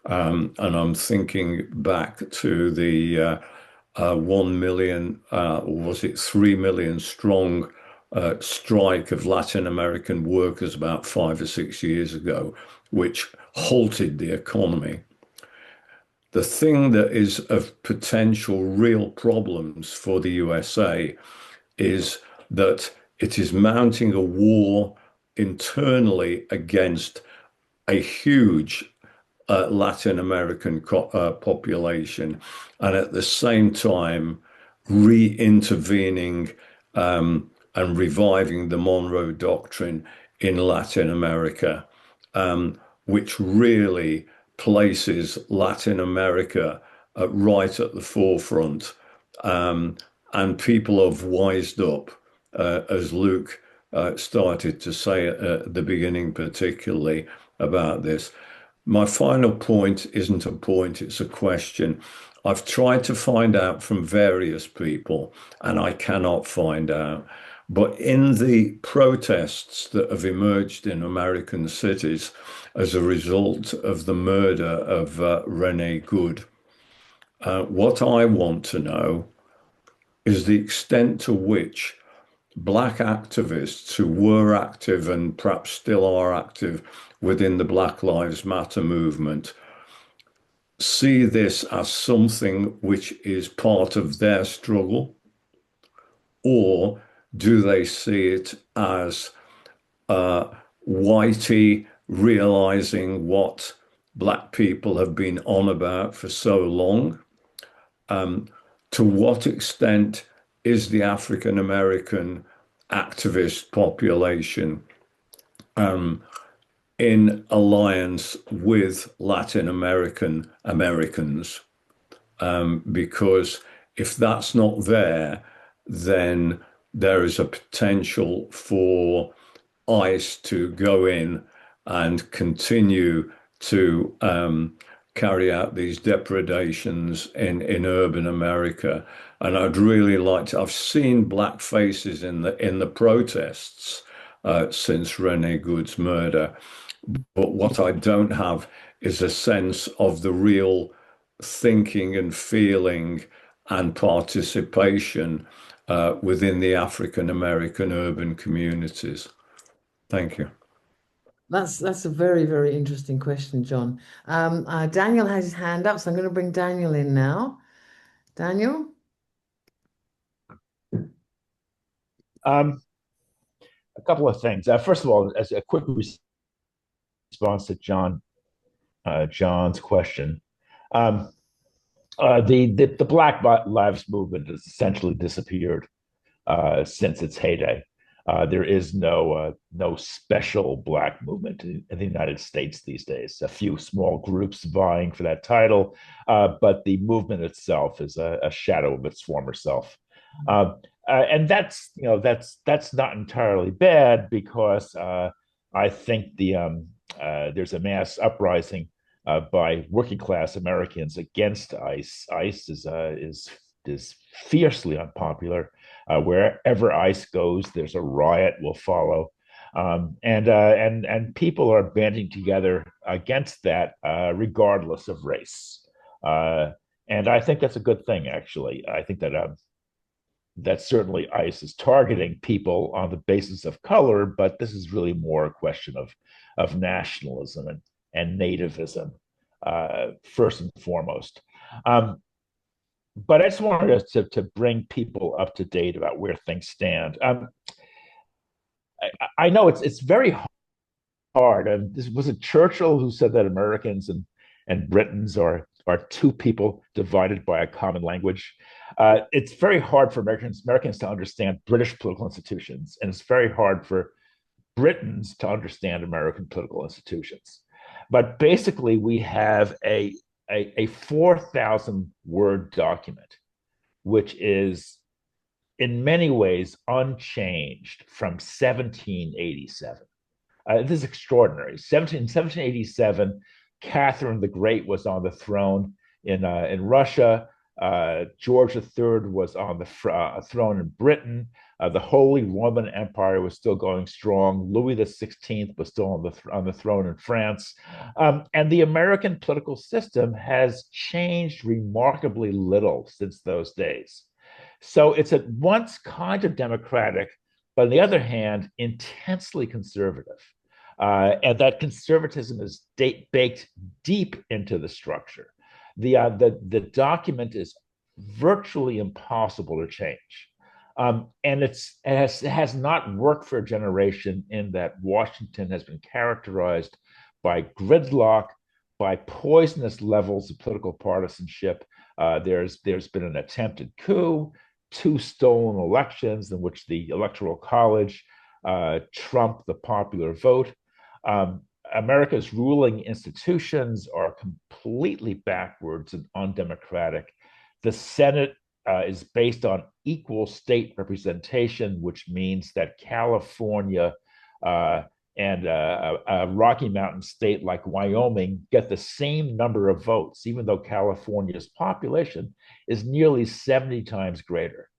And I'm thinking back to the 1 million, or was it 3 million strong strike of Latin American workers about 5 or 6 years ago, which halted the economy. The thing that is of potential real problems for the USA is that it is mounting a war internally against a huge Latin American population, and at the same time re-intervening and reviving the Monroe Doctrine in Latin America, which really places Latin America right at the forefront. And people have wised up, as Luke started to say at the beginning, particularly about this. My final point isn't a point, it's a question. I've tried to find out from various people, and I cannot find out. But in the protests that have emerged in American cities as a result of the murder of Rene Good, what I want to know is the extent to which Black activists who were active and perhaps still are active within the Black Lives Matter movement see this as something which is part of their struggle, or do they see it as Whitey realizing what Black people have been on about for so long. To what extent is the African American activist population in alliance with Latin American Americans? Because if that's not there, then there is a potential for ICE to go in and continue to carry out these depredations in urban America. And I'd really like to. I've seen black faces in the protests since Rene Good's murder, but what I don't have is a sense of the real thinking and feeling and participation within the African American urban communities. Thank you. That's a very, very interesting question, John. Daniel has his hand up, so I'm going to bring Daniel in now. Daniel? A couple of things. First of all, as a quick response to John's question, the Black Lives Movement has essentially disappeared since its heyday. There is no special Black movement in the United States these days. A few small groups vying for that title, but the movement itself is a shadow of its former self. And that's not entirely bad, because I think there's a mass uprising by working class Americans against ICE. ICE is fiercely unpopular. Wherever ICE goes, there's a riot will follow, and people are banding together against that, regardless of race. And I think that's a good thing, actually. I think that certainly ICE is targeting people on the basis of color, but this is really more a question of nationalism and nativism, first and foremost. But I just wanted to bring people up to date about where things stand. I know it's very hard. Was it Churchill who said that Americans and Britons are two people divided by a common language? It's very hard for Americans to understand British political institutions, and it's very hard for Britons to understand American political institutions. But basically, we have a 4,000 word document, which is in many ways unchanged from 1787. This is extraordinary. 1787, Catherine the Great was on the throne in Russia. George III was on the throne in Britain. The Holy Roman Empire was still going strong. Louis XVI was still on the throne in France. And the American political system has changed remarkably little since those days. So it's at once kind of democratic, but on the other hand, intensely conservative. And that conservatism is baked deep into the structure. The document is virtually impossible to change. And it has not worked for a generation, in that Washington has been characterized by gridlock, by poisonous levels of political partisanship. There's been an attempted coup, 2 stolen elections in which the Electoral College trumped the popular vote. America's ruling institutions are completely backwards and undemocratic. The Senate is based on equal state representation, which means that California and a Rocky Mountain state like Wyoming get the same number of votes, even though California's population is nearly 70 times greater.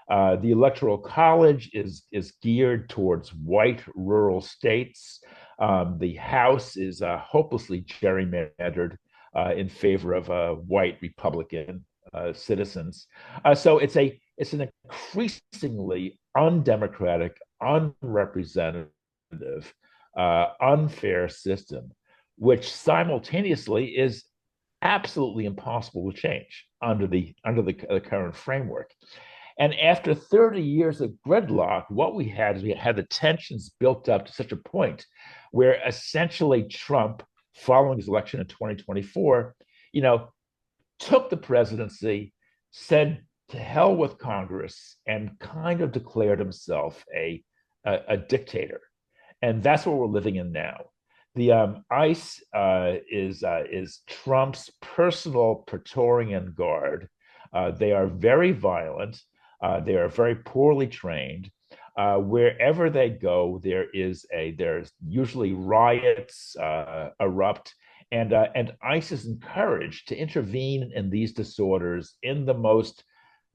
The Electoral College is geared towards white rural states. The House is hopelessly gerrymandered in favor of white Republican citizens. So it's an increasingly undemocratic, unrepresentative, unfair system, which simultaneously is absolutely impossible to change under the current framework. And after 30 years of gridlock, what we had is the tensions built up to such a point where essentially Trump following his election in 2024, took the presidency, said to hell with Congress, and kind of declared himself a dictator. And that's what we're living in now. The ICE is Trump's personal Praetorian Guard. They are very violent. They are very poorly trained. Wherever they go, there's usually riots erupt, and ICE is encouraged to intervene in these disorders in the most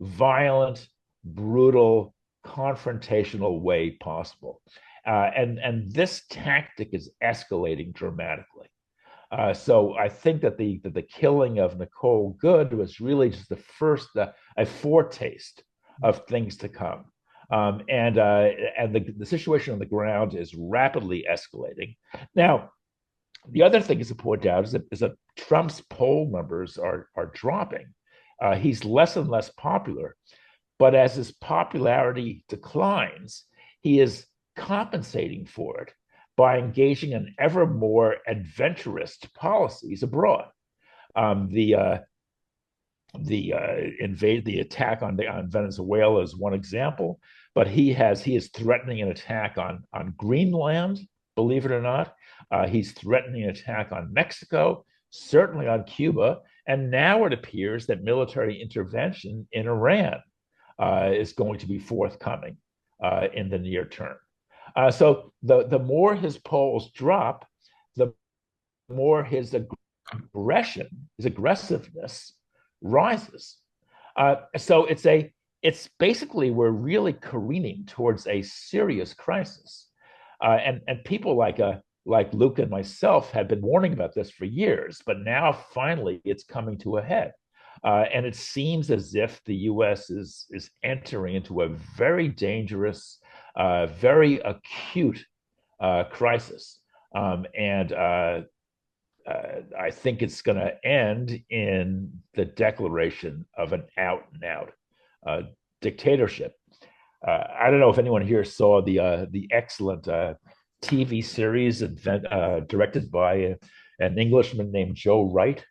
violent, brutal, confrontational way possible. And this tactic is escalating dramatically. So I think that the killing of Nicole Good was really just the first, a foretaste of things to come. And the situation on the ground is rapidly escalating. Now, the other thing is to point out is that Trump's poll numbers are dropping. He's less and less popular, but as his popularity declines, he is compensating for it by engaging in ever more adventurous policies abroad. The attack on Venezuela is one example, but he is threatening an attack on Greenland, believe it or not. He's threatening an attack on Mexico, certainly on Cuba, and now it appears that military intervention in Iran is going to be forthcoming in the near term. So the more his polls drop, the more his aggressiveness rises. So it's basically, we're really careening towards a serious crisis. And people like Luke and myself have been warning about this for years, but now finally it's coming to a head. And it seems as if the US is entering into a very dangerous, very acute crisis. And I think it's going to end in the declaration of an out-and-out dictatorship. I don't know if anyone here saw the excellent TV series directed by an Englishman named Joe Wright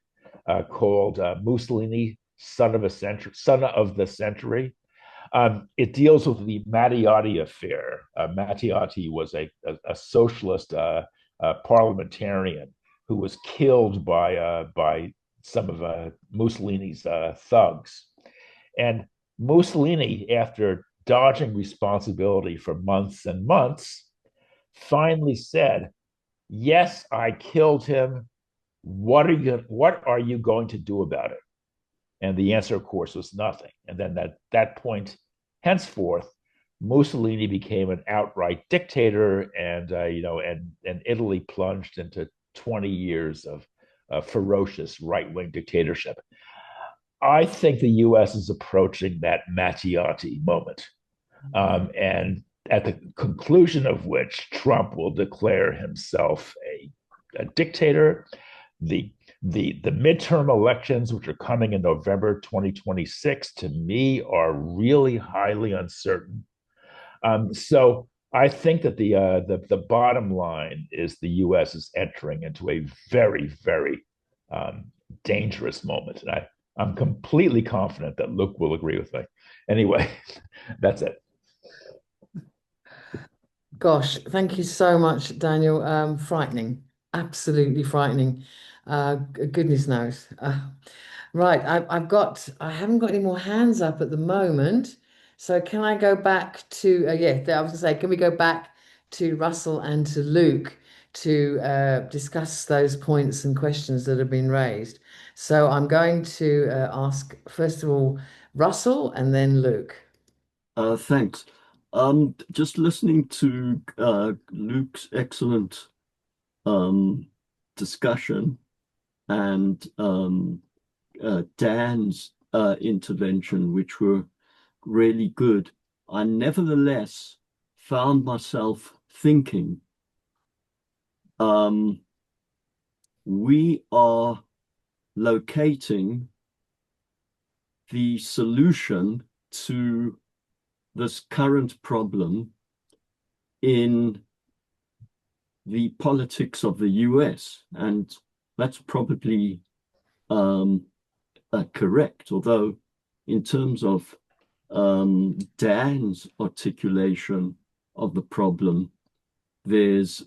called Mussolini, Son of the Century. It deals with the Matteotti affair. Matteotti was a socialist parliamentarian who was killed by some of Mussolini's thugs. And Mussolini, after dodging responsibility for months and months, finally said, "Yes, I killed him. What are you going to do about it?" And the answer, of course, was nothing. And then at that point, henceforth, Mussolini became an outright dictator, and Italy plunged into 20 years of ferocious right-wing dictatorship. I think the U.S. is approaching that Matteotti moment, and at the conclusion of which Trump will declare himself a dictator. The midterm elections, which are coming in November 2026, to me are really highly uncertain. So I think that the bottom line is the U.S. is entering into a very, very dangerous moment, and I'm completely confident that Luke will agree with me. Anyway, that's it. Gosh, thank you so much, Daniel. Frightening, absolutely frightening. Goodness knows. Right, I haven't got any more hands up at the moment. So can I go back to, I was going to say, can we go back to Russell and to Luke to discuss those points and questions that have been raised? So I'm going to ask, first of all, Russell and then Luke. Thanks. Just listening to Luke's excellent discussion and Dan's intervention, which were really good, I nevertheless found myself thinking we are locating the solution to this current problem in the politics of the US. And That's probably correct. Although, in terms of Dan's articulation of the problem, it's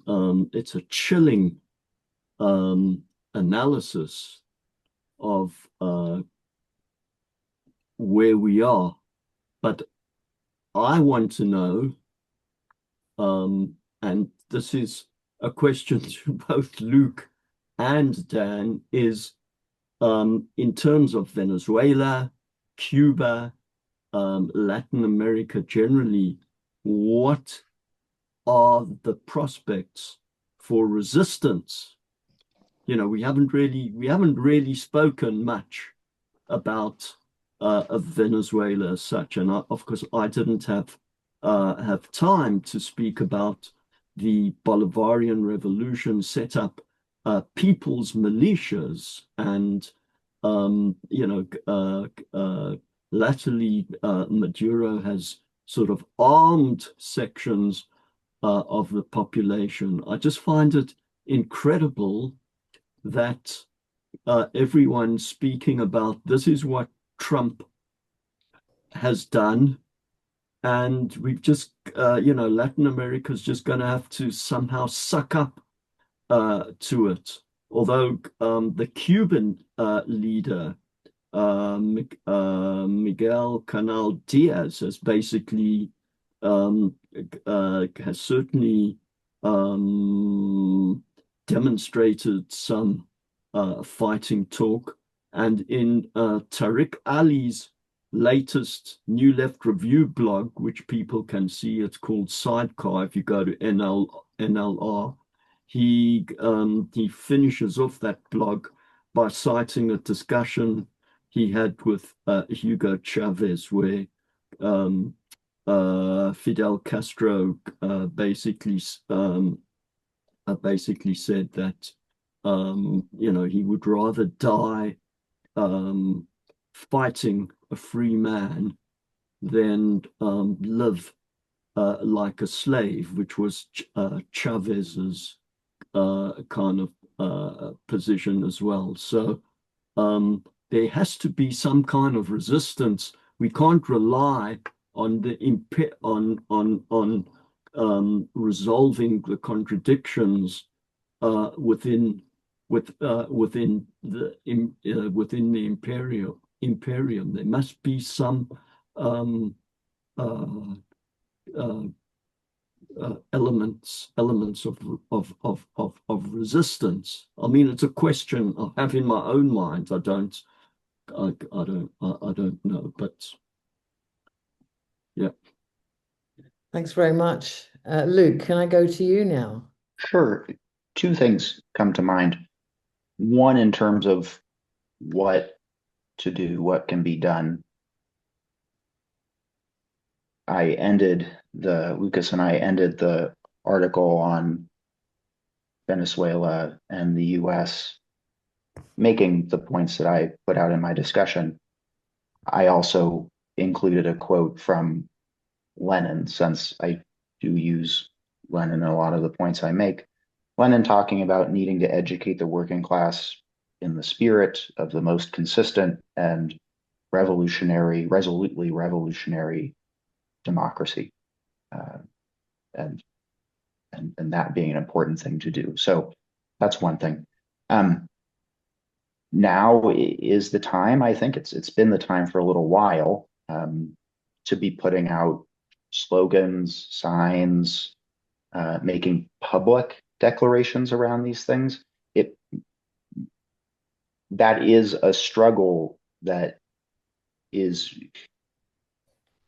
a chilling analysis of where we are. But I want to know, and this is a question to both Luke and Dan, is in terms of Venezuela, Cuba, Latin America generally, what are the prospects for resistance? You know, we haven't really spoken much about of Venezuela as such, and of course I didn't have time to speak about the Bolivarian revolution, set up people's militias, and latterly Maduro has sort of armed sections of the population. I just find it incredible that everyone's speaking about this is what Trump has done, and we've just, Latin America's just going to have to somehow suck up to it. Although the Cuban leader, Miguel Canal Diaz, has basically has certainly demonstrated some fighting talk. And in Tariq Ali's latest New Left Review blog, which people can see, it's called Sidecar if you go to NLR, he finishes off that blog by citing a discussion he had with Hugo Chavez, where Fidel Castro basically said that he would rather die fighting a free man than live like a slave, which was Chavez's kind of position as well. So there has to be some kind of resistance. We can't rely on the resolving the contradictions within the imperium. There must be some elements of resistance. I mean, it's a question I have in my own mind. I don't know, but yeah. Thanks very much. Luke, can I go to you now? Sure. Two things come to mind. One, in terms of what to do, what can be done. Lucas and I ended the article on Venezuela and the US making the points that I put out in my discussion. I also included a quote from Lenin, since I do use Lenin in a lot of the points I make. Lenin talking about needing to educate the working class in the spirit of the most consistent and resolutely revolutionary democracy, and that being an important thing to do. So that's one thing. Now is the time. I think it's been the time for a little while to be putting out slogans, signs, making public declarations around these things. That is a struggle that is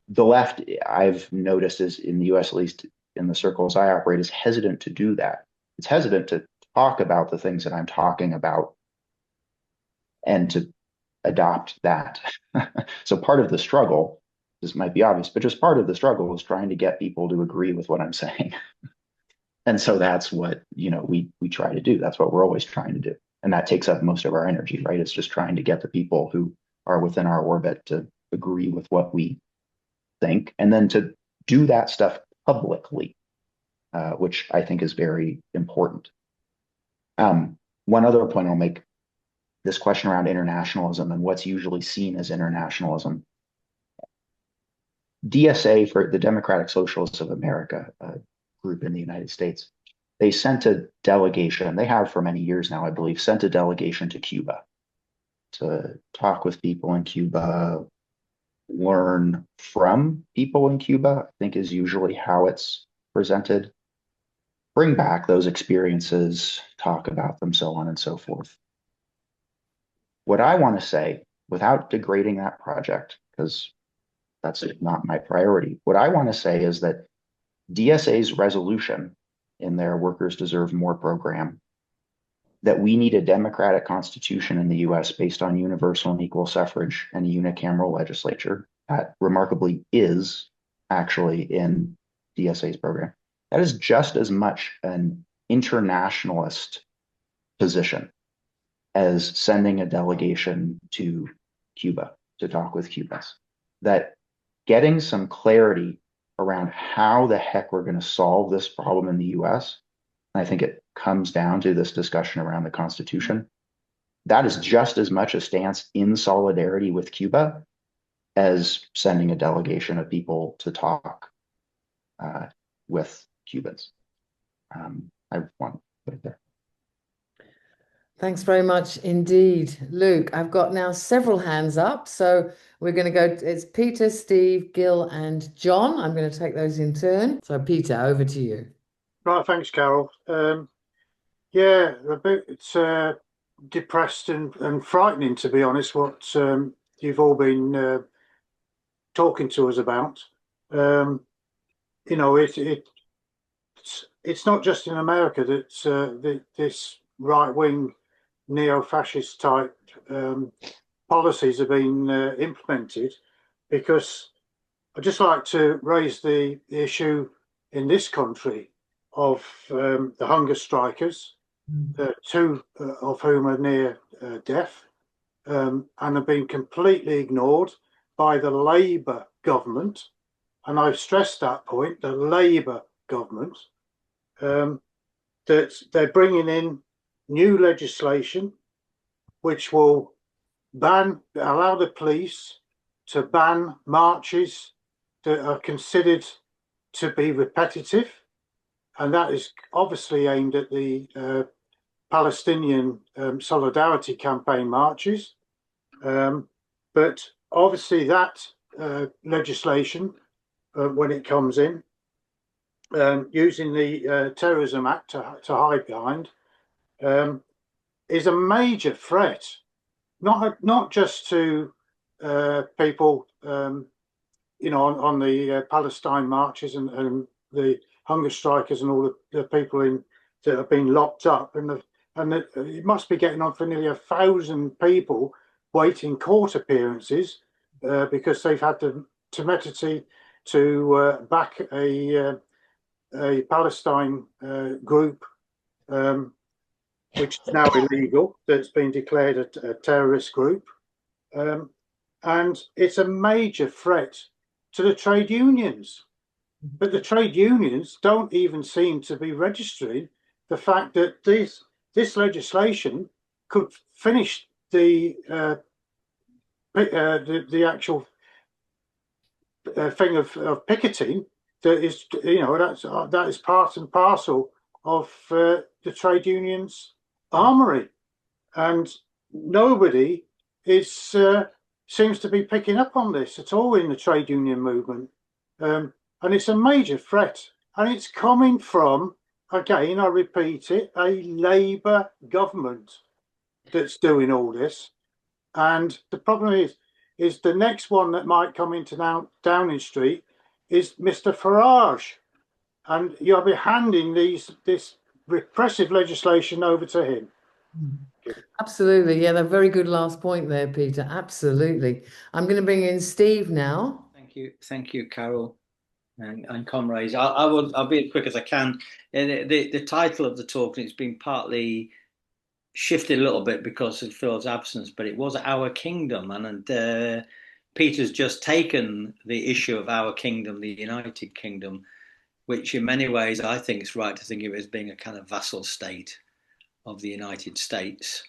the left, I've noticed, is in the US, at least in the circles I operate, is hesitant to do that. It's hesitant to talk about the things that I'm talking about and to adopt that. So part of the struggle, this might be obvious, but just part of the struggle is trying to get people to agree with what I'm saying. And so that's what, we try to do. That's what we're always trying to do. And that takes up most of our energy, right? It's just trying to get the people who are within our orbit to agree with what we think, and then to do that stuff publicly, which I think is very important. one other point I'll make, this question around internationalism and what's usually seen as internationalism. DSA, for the Democratic Socialists of America, a group in the United States, they sent a delegation, they have for many years now, I believe, sent a delegation to Cuba to talk with people in Cuba, learn from people in Cuba, I think is usually how it's presented. Bring back those experiences, talk about them, so on and so forth. What I want to say, without degrading that project, because that's not my priority, what I want to say is that DSA's resolution in their Workers Deserve More program, that we need a democratic constitution in the US based on universal and equal suffrage and a unicameral legislature, that remarkably is actually in DSA's program. That is just as much an internationalist position as sending a delegation to Cuba to talk with Cubans. That getting some clarity around how the heck we're going to solve this problem in the US, and I think it comes down to this discussion around the Constitution, that is just as much a stance in solidarity with Cuba as sending a delegation of people to talk with Cubans. I want to put it there. Thanks very much indeed, Luke. I've got now several hands up, so we're going to go. It's Peter, Steve, Gil, and John. I'm going to take those in turn. So, Peter, over to you. Right, thanks, Carol. Yeah, a bit depressed and frightening, to be honest, what you've all been talking to us about. You know, it's not just in America that this right-wing neo-fascist type policies have been implemented, because I'd just like to raise the issue in this country of the hunger strikers, two of whom are near death and have been completely ignored by the Labour government. And I've stressed that point, the Labour government, that they're bringing in new legislation which will allow the police to ban marches that are considered to be repetitive. And that is obviously aimed at the Palestinian solidarity campaign marches. But obviously that legislation, when it comes in, using the Terrorism Act to hide behind, is a major threat, not just to people, you know, on the Palestine marches and the hunger strikers and all the people that have been locked up, and it must be getting on for nearly 1,000 people waiting court appearances because they've had the temerity to back a Palestine group, which is now illegal, that's been declared a terrorist group. And it's a major threat to the trade unions. But the trade unions don't even seem to be registering the fact that this legislation could finish the actual thing of picketing. That is, you know, that is part and parcel of the trade unions' armory, and nobody seems to be picking up on this at all in the trade union movement. And it's a major threat, and it's coming from, again, I repeat it, a Labour government that's doing all this. And the problem is the next one that might come into Downing Street is Mr. Farage, and you'll be handing this repressive legislation over to him. Absolutely. Yeah, a very good last point there, Peter. Absolutely. I'm going to bring in Steve now. Thank you, Carol and comrades. I'll be as quick as I can. The title of the talk, and it's been partly shifted a little bit because of Phil's absence, but it was Our Kingdom, and Peter's just taken the issue of our kingdom, the United Kingdom, which in many ways I think it's right to think of it as being a kind of vassal state of the United States.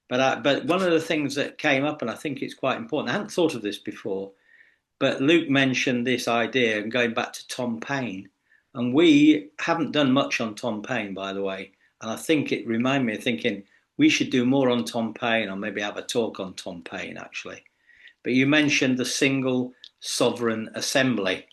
But one of the things that came up, and I think it's quite important, I hadn't thought of this before, but Luke mentioned this idea, and going back to Tom Paine, and we haven't done much on Tom Paine, by the way, and I think it reminded me of thinking we should do more on Tom Paine, or maybe have a talk on Tom Paine, actually. But you mentioned the single sovereign assembly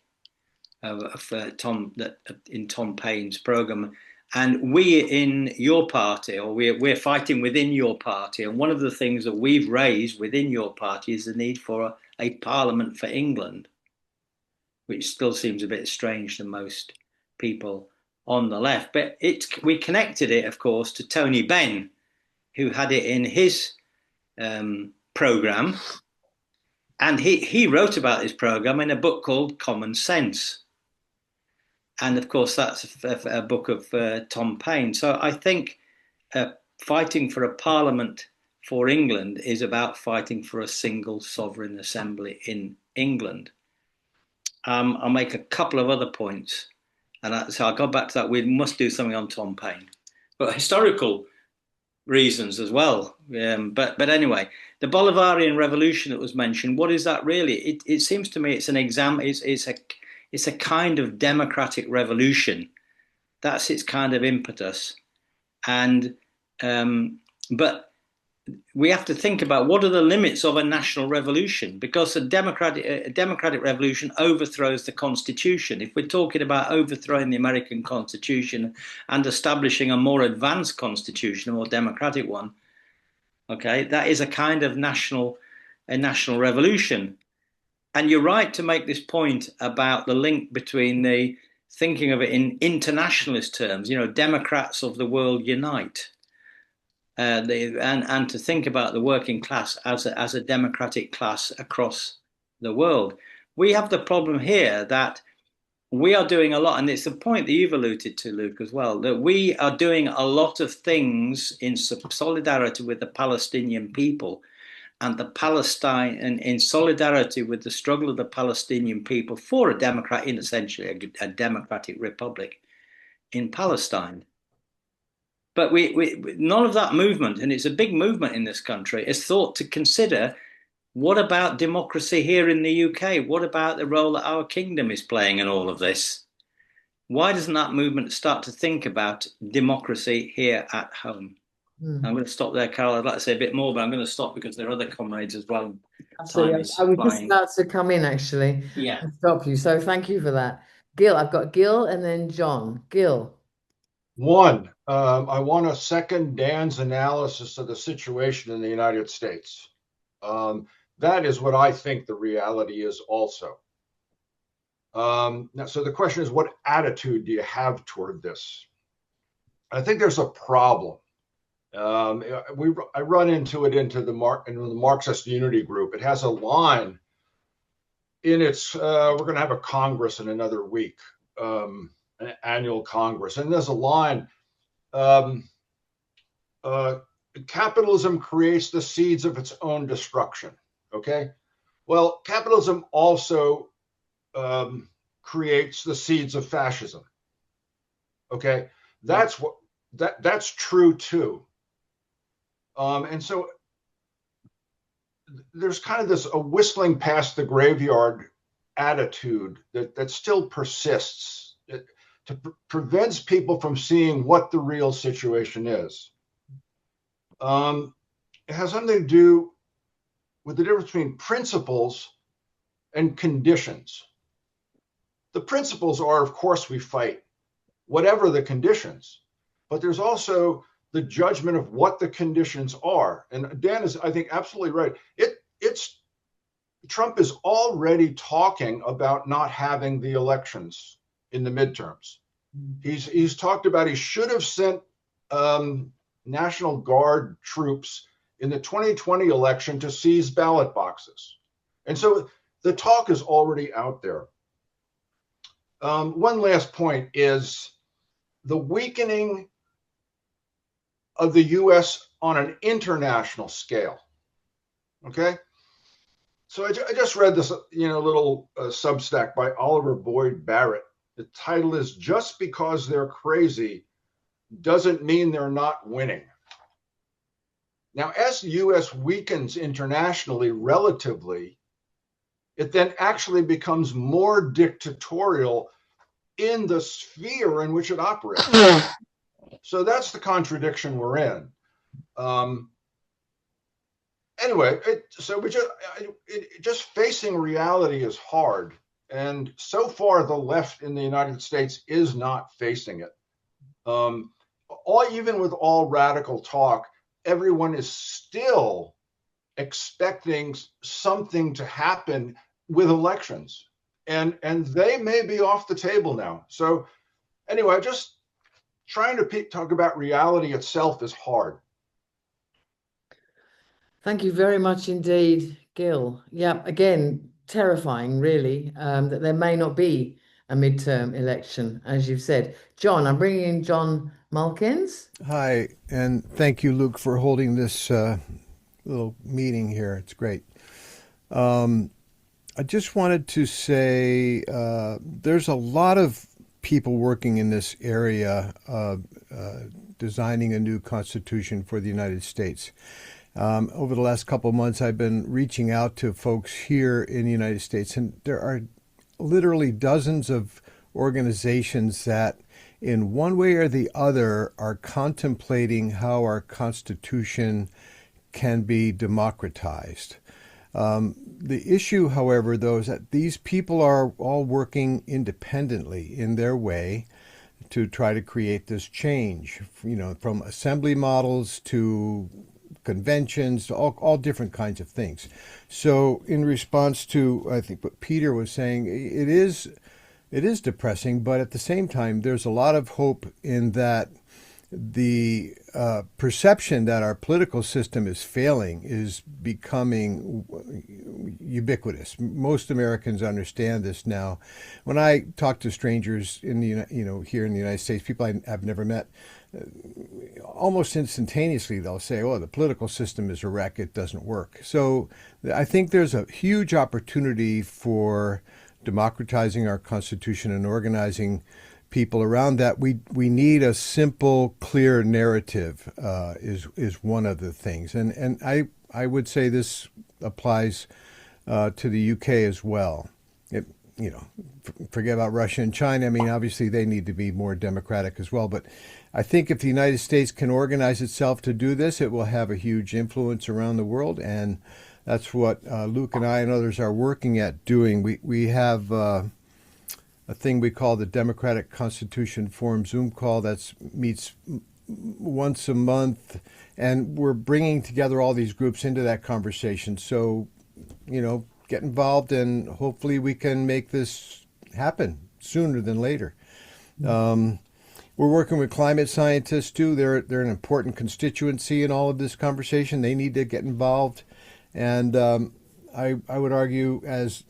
in Tom Paine's program. And we in your party, or we're fighting within your party, and one of the things that we've raised within your party is the need for a parliament for England, which still seems a bit strange to most people on the left. But we connected it, of course, to Tony Benn, who had it in his program, and he wrote about this program in a book called Common Sense. And of course, that's a book of Tom Paine. So I think fighting for a parliament for England is about fighting for a single sovereign assembly in England. I'll make a couple of other points. And so I'll go back to that. We must do something on Tom Paine, but historical reasons as well. But anyway, the Bolivarian Revolution that was mentioned, what is that really? It seems to me it's an exam. It's a kind of democratic revolution. That's its kind of impetus. And but we have to think about what are the limits of a national revolution, because a democratic revolution overthrows the Constitution. If we're talking about overthrowing the American Constitution and establishing a more advanced constitution, a more democratic one, okay, that is a kind of national revolution. And you're right to make this point about the link between the thinking of it in internationalist terms, Democrats of the world unite, and to think about the working class as a democratic class across the world. We have the problem here that we are doing a lot, and it's the point that you've alluded to, Luke, as well, that we are doing a lot of things in solidarity with the Palestinian people, and the Palestine, and in solidarity with the struggle of the Palestinian people for a democrat, in essentially a democratic republic in Palestine. But we none of that movement, and it's a big movement in this country, is thought to consider, what about democracy here in the UK? What about the role that our kingdom is playing in all of this? Why doesn't that movement start to think about democracy here at home? I'm going to stop there, Carol. I'd like to say a bit more, but I'm going to stop because there are other comrades as well. Absolutely. I was just about to come in, actually. Yeah. And stop you. So thank you for that. Gil, I've got Gil and then John. Gil. One, I want to second Dan's analysis of the situation in the United States. That is what I think the reality is also. So the question is, what attitude do you have toward this? I think there's a problem. I run into it into the Marxist Unity Group. It has a line in its, we're going to have a Congress in another week, an annual Congress. And there's a line, capitalism creates the seeds of its own destruction. Okay. Well, capitalism also creates the seeds of fascism. Okay. That's true too. And so there's kind of a whistling past the graveyard attitude that still persists. It prevents people from seeing what the real situation is. It has something to do with the difference between principles and conditions. The principles are, of course, we fight, whatever the conditions, but there's also the judgment of what the conditions are. And Dan is, I think, absolutely right. Trump is already talking about not having the elections in the midterms. He's talked about he should have sent National Guard troops in the 2020 election to seize ballot boxes. And so the talk is already out there. One last point is the weakening of the US on an international scale. Okay. So I just read this, little Substack by Oliver Boyd Barrett. The title is "Just Because They're Crazy Doesn't Mean They're Not Winning." Now, as the US weakens internationally relatively, it then actually becomes more dictatorial in the sphere in which it operates. So that's the contradiction we're in. Anyway, just facing reality is hard. And so far, the left in the United States is not facing it. Even with all radical talk, everyone is still expecting something to happen with elections. And they may be off the table now. So anyway, just trying to talk about reality itself is hard. Thank you very much indeed, Gil. Yeah, again, terrifying, really, that there may not be a midterm election, as you've said. John, I'm bringing in John Mulkins. Hi, and thank you, Luke, for holding this little meeting here. It's great. I just wanted to say there's a lot of people working in this area designing a new constitution for the United States. Over the last couple of months, I've been reaching out to folks here in the United States, and there are literally dozens of organizations that, in one way or the other, are contemplating how our Constitution can be democratized. The issue, however, though, is that these people are all working independently in their way to try to create this change, from assembly models to conventions, to all different kinds of things. So in response to, I think, what Peter was saying, it is depressing, but at the same time, there's a lot of hope in that the perception that our political system is failing is becoming ubiquitous. Most Americans understand this now. When I talk to strangers in here in the United States, people I've never met, almost instantaneously they'll say, "Oh, the political system is a wreck; it doesn't work." So I think there's a huge opportunity for democratizing our Constitution and organizing people around that. We need a simple, clear narrative is one of the things, and I would say this applies to the UK as well. Forget about Russia and China. I mean, obviously they need to be more democratic as well. But I think if the United States can organize itself to do this, it will have a huge influence around the world, and that's what Luke and I and others are working at doing. We have a thing we call the Democratic Constitution Forum Zoom call that meets once a month, and we're bringing together all these groups into that conversation. So, get involved, and hopefully we can make this happen sooner than later. We're working with climate scientists too. They're an important constituency in all of this conversation. They need to get involved, and I would argue, as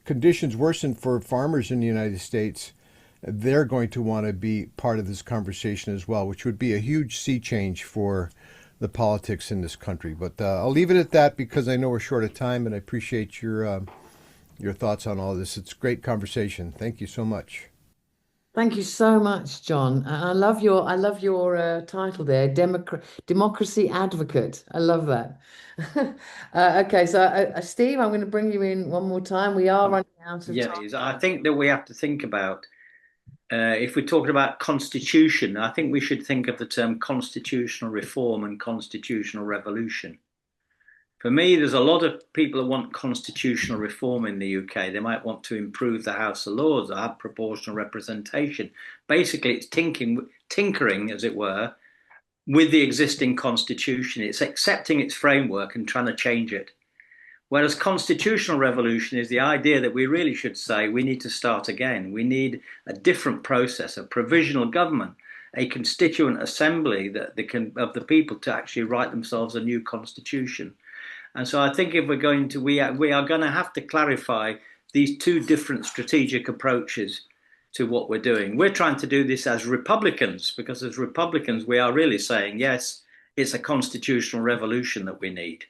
conditions worsen for farmers in the United States, they're going to want to be part of this conversation as well, which would be a huge sea change for the politics in this country. But I'll leave it at that because I know we're short of time, and I appreciate your thoughts on all this. It's a great conversation. Thank you so much. Thank you so much, John. And I love your title there, Democracy Advocate. I love that. Okay, so Steve, I'm going to bring you in one more time. We are running out of time. I think that we have to think about, if we're talking about constitution, I think we should think of the term constitutional reform and constitutional revolution. For me, there's a lot of people that want constitutional reform in the UK. They might want to improve the House of Lords or have proportional representation. Basically, it's tinkering, as it were, with the existing constitution. It's accepting its framework and trying to change it. Whereas constitutional revolution is the idea that we really should say we need to start again. We need a different process, a provisional government, a constituent assembly of the people to actually write themselves a new constitution. And so I think if we're going to, we are going to have to clarify these two different strategic approaches to what we're doing. We're trying to do this as Republicans, because as Republicans, we are really saying, yes, it's a constitutional revolution that we need.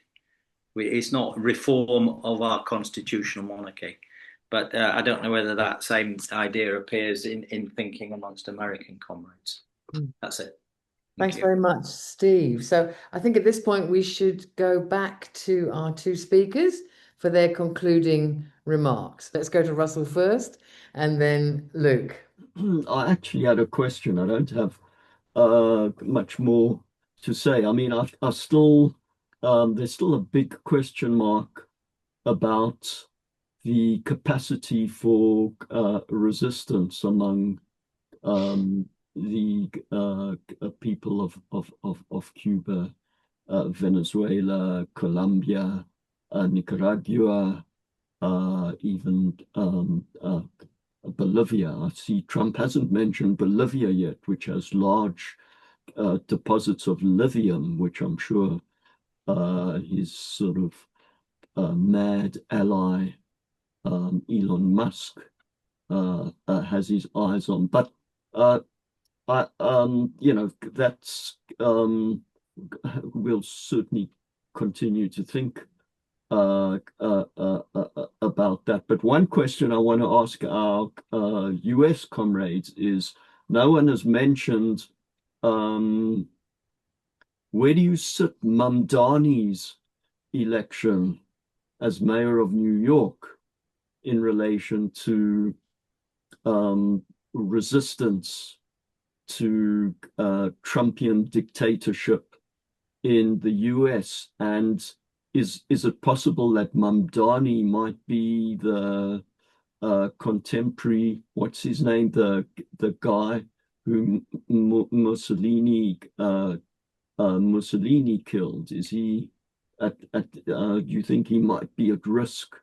It's not reform of our constitutional monarchy. But I don't know whether that same idea appears in thinking amongst American comrades. That's it. Thanks very much, Steve. So I think at this point we should go back to our two speakers for their concluding remarks. Let's go to Russell first and then Luke. I actually had a question. I don't have much more to say. I mean, I still there's still a big question mark about the capacity for resistance among the people of Cuba, Venezuela, Colombia, Nicaragua, even Bolivia. I see Trump hasn't mentioned Bolivia yet, which has large deposits of lithium, which I'm sure his sort of mad ally Elon Musk has his eyes on. But you know, that's we'll certainly continue to think about that. But one question I want to ask our US comrades is, no one has mentioned where do you sit Mamdani's election as mayor of New York in relation to resistance to Trumpian dictatorship in the US? And is it possible that Mamdani might be the contemporary, what's his name, the guy who Mussolini killed? Is he do you think he might be at risk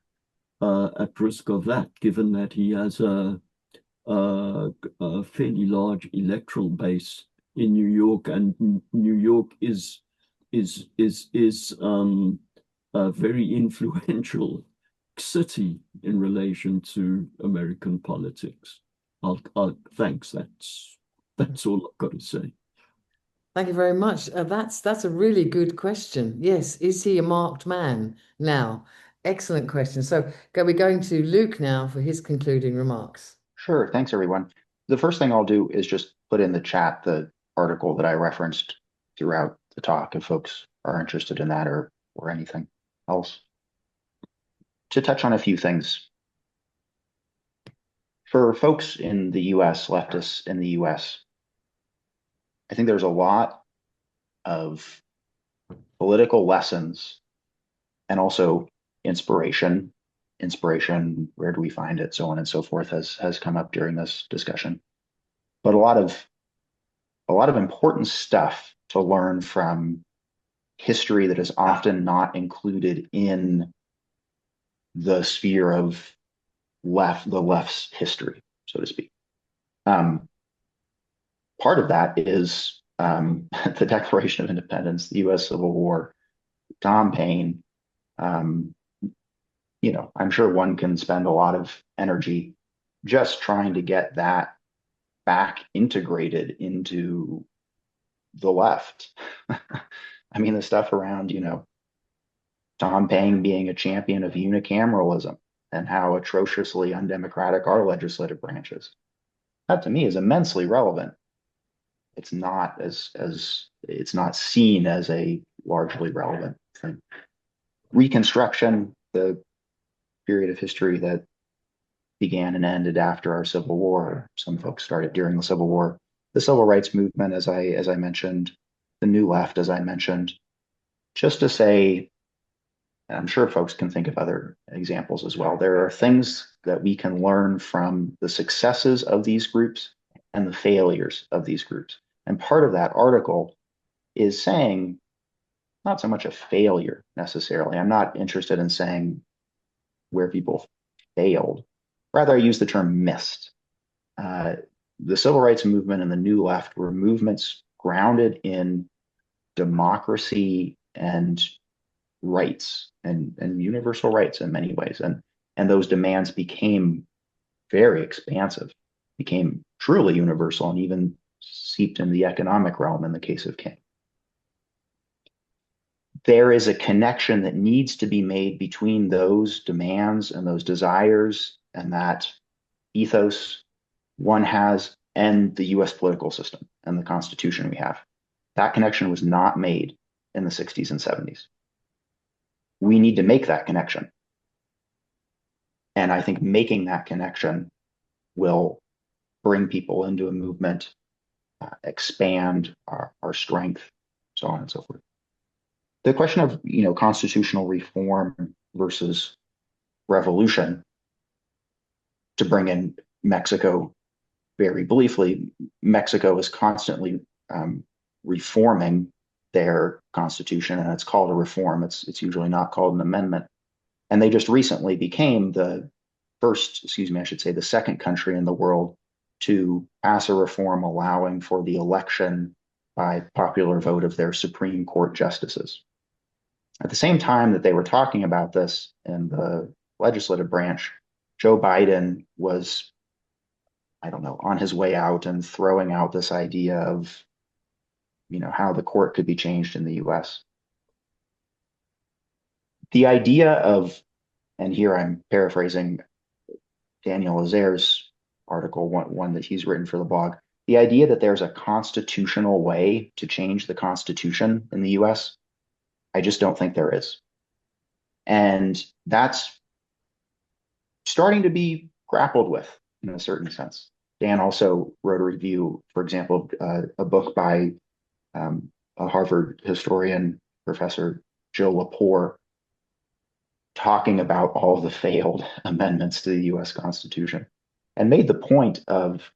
of that, given that he has a fairly large electoral base in New York, and New York is a very influential city in relation to American politics? Thanks. That's all I've got to say. Thank you very much. That's a really good question. Yes, is he a marked man now? Excellent question. So we're going to Luke now for his concluding remarks. Sure. Thanks, everyone. The first thing I'll do is just put in the chat the article that I referenced throughout the talk, if folks are interested in that or anything else. To touch on a few things. For folks in the US, leftists in the US, I think there's a lot of political lessons and also inspiration, where do we find it, so on and so forth, has come up during this discussion. But a lot of important stuff to learn from history that is often not included in the sphere of the left's history, so to speak. Part of that is the Declaration of Independence, the US Civil War, Tom Paine. You know, I'm sure one can spend a lot of energy just trying to get that back integrated into the left. I mean, the stuff around, you know, Tom Paine being a champion of unicameralism and how atrociously undemocratic our legislative branch is. That to me is immensely relevant. It's not it's not seen as a largely relevant thing. Reconstruction, the period of history that began and ended after our Civil War. Some folks started during the Civil War. The Civil Rights Movement, as I mentioned, the New Left, as I mentioned. Just to say, I'm sure folks can think of other examples as well. There are things that we can learn from the successes of these groups and the failures of these groups. And part of that article is saying, not so much a failure necessarily. I'm not interested in saying where people failed. Rather, I use the term missed. The Civil Rights Movement and the New Left were movements grounded in democracy and rights and universal rights in many ways. And those demands became very expansive, became truly universal, and even seeped in the economic realm in the case of King. There is a connection that needs to be made between those demands and those desires and that ethos one has and the US political system and the Constitution we have. That connection was not made in the 60s and 70s. We need to make that connection. And I think making that connection will bring people into a movement, expand our strength, so on and so forth. The question of, constitutional reform versus revolution, to bring in Mexico very briefly, Mexico is constantly reforming their constitution, and it's called a reform. It's usually not called an amendment. And they just recently became the second country in the world to pass a reform allowing for the election by popular vote of their Supreme Court justices. At the same time that they were talking about this in the legislative branch, Joe Biden was, on his way out and throwing out this idea of, how the court could be changed in the US. The idea of, and here I'm paraphrasing Daniel Lazaire's article, one that he's written for the blog, the idea that there's a constitutional way to change the Constitution in the US, I just don't think there is. And that's starting to be grappled with in a certain sense. Dan also wrote a review, for example, a book by a Harvard historian, Professor Jill Lepore, talking about all the failed amendments to the US Constitution, and made the point of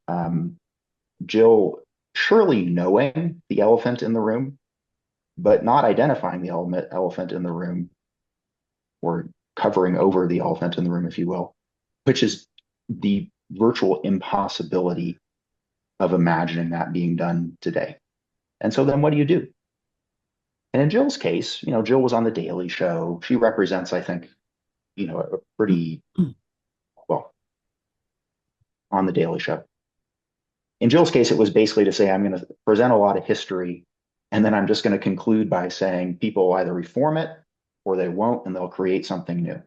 Jill surely knowing the elephant in the room, but not identifying the elephant in the room, or covering over the elephant in the room, if you will, which is the virtual impossibility of imagining that being done today. And so then what do you do? And in Jill's case, Jill was on The Daily Show. She represents, I think, a pretty, well, on The Daily Show. In Jill's case, it was basically to say, I'm going to present a lot of history, and then I'm just going to conclude by saying people will either reform it or they won't, and they'll create something new.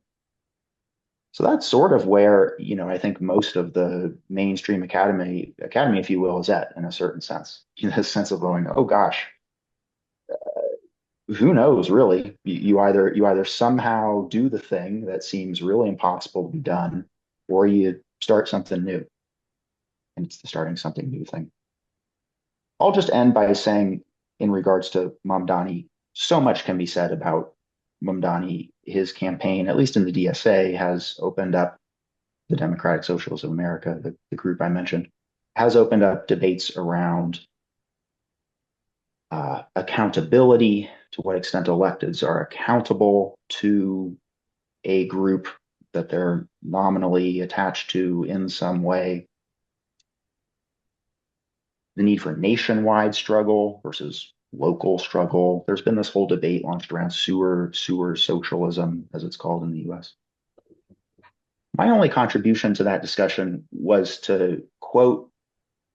So that's sort of where, I think most of the mainstream academy, if you will, is at, in a certain sense. The sense of going, oh gosh, who knows, really? You either somehow do the thing that seems really impossible to be done, or you start something new. And it's the starting something new thing. I'll just end by saying, in regards to Mamdani, so much can be said about Mamdani. His campaign, at least in the DSA, has opened up, the Democratic Socialists of America, the group I mentioned, has opened up debates around accountability, to what extent electeds are accountable to a group that they're nominally attached to in some way, the need for nationwide struggle versus local struggle. There's been this whole debate launched around sewer socialism, as it's called in the US. My only contribution to that discussion was to quote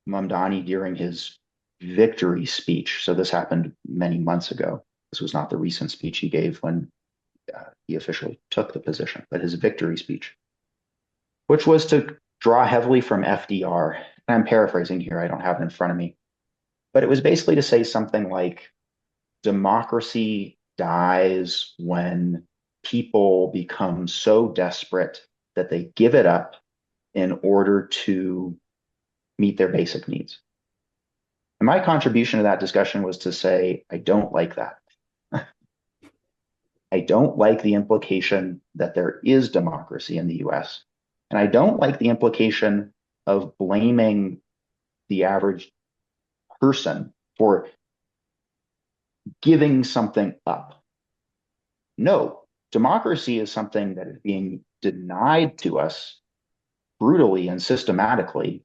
Mamdani during his victory speech. So this happened many months ago. This was not the recent speech he gave when he officially took the position, but his victory speech, which was to draw heavily from FDR. And I'm paraphrasing here, I don't have it in front of me. But it was basically to say something like, democracy dies when people become so desperate that they give it up in order to meet their basic needs. And my contribution to that discussion was to say, I don't like that. I don't like the implication that there is democracy in the US. And I don't like the implication of blaming the average person for giving something up. No, democracy is something that is being denied to us brutally and systematically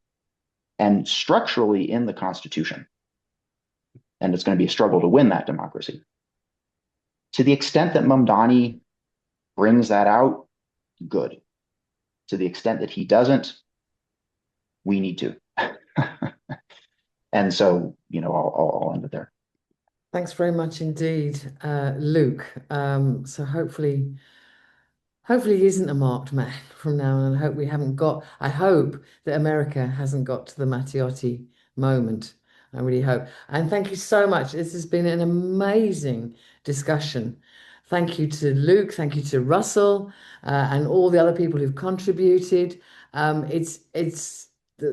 and structurally in the Constitution. And it's going to be a struggle to win that democracy. To the extent that Mamdani brings that out, good. To the extent that he doesn't, we need to. And so, I'll end it there. Thanks very much indeed, Luke. So hopefully he isn't a marked man from now on. I hope that America hasn't got to the Matteotti moment. I really hope. And thank you so much. This has been an amazing discussion. Thank you to Luke. Thank you to Russell, and all the other people who've contributed. It's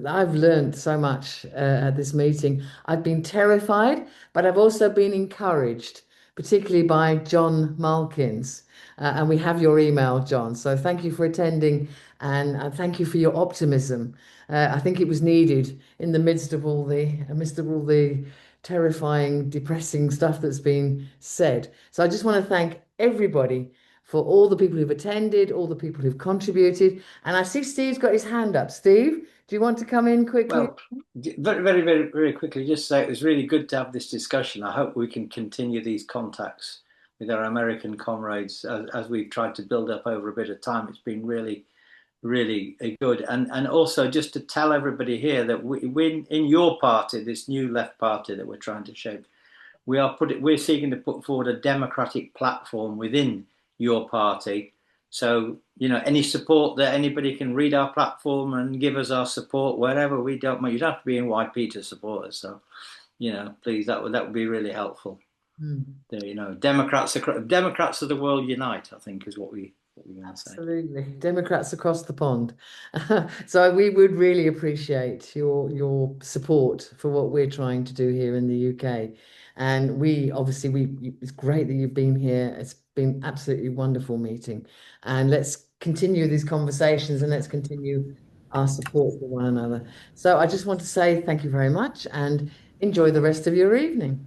I've learned so much at this meeting. I've been terrified, but I've also been encouraged, particularly by John Malkins. And we have your email, John. So thank you for attending, and thank you for your optimism. I think it was needed in the midst of all the terrifying, depressing stuff that's been said. So I just want to thank everybody for all the people who've attended, all the people who've contributed. And I see Steve's got his hand up. Steve, do you want to come in quickly? Well, very quickly, just say it was really good to have this discussion. I hope we can continue these contacts with our American comrades as we've tried to build up over a bit of time. It's been really good. And also just to tell everybody here that we in your party, this new left party that we're trying to shape, we're seeking to put forward a democratic platform within your party. So, any support that anybody can read our platform and give us our support wherever. We don't, you don't have to be in YP to support us. So, please, that would be really helpful. Democrats of the world unite, I think, is what we want to say. Absolutely. Democrats across the pond. So we would really appreciate your support for what we're trying to do here in the UK. And it's great that you've been here. It's been absolutely wonderful meeting. And let's continue these conversations, and let's continue our support for one another. So I just want to say thank you very much and enjoy the rest of your evening.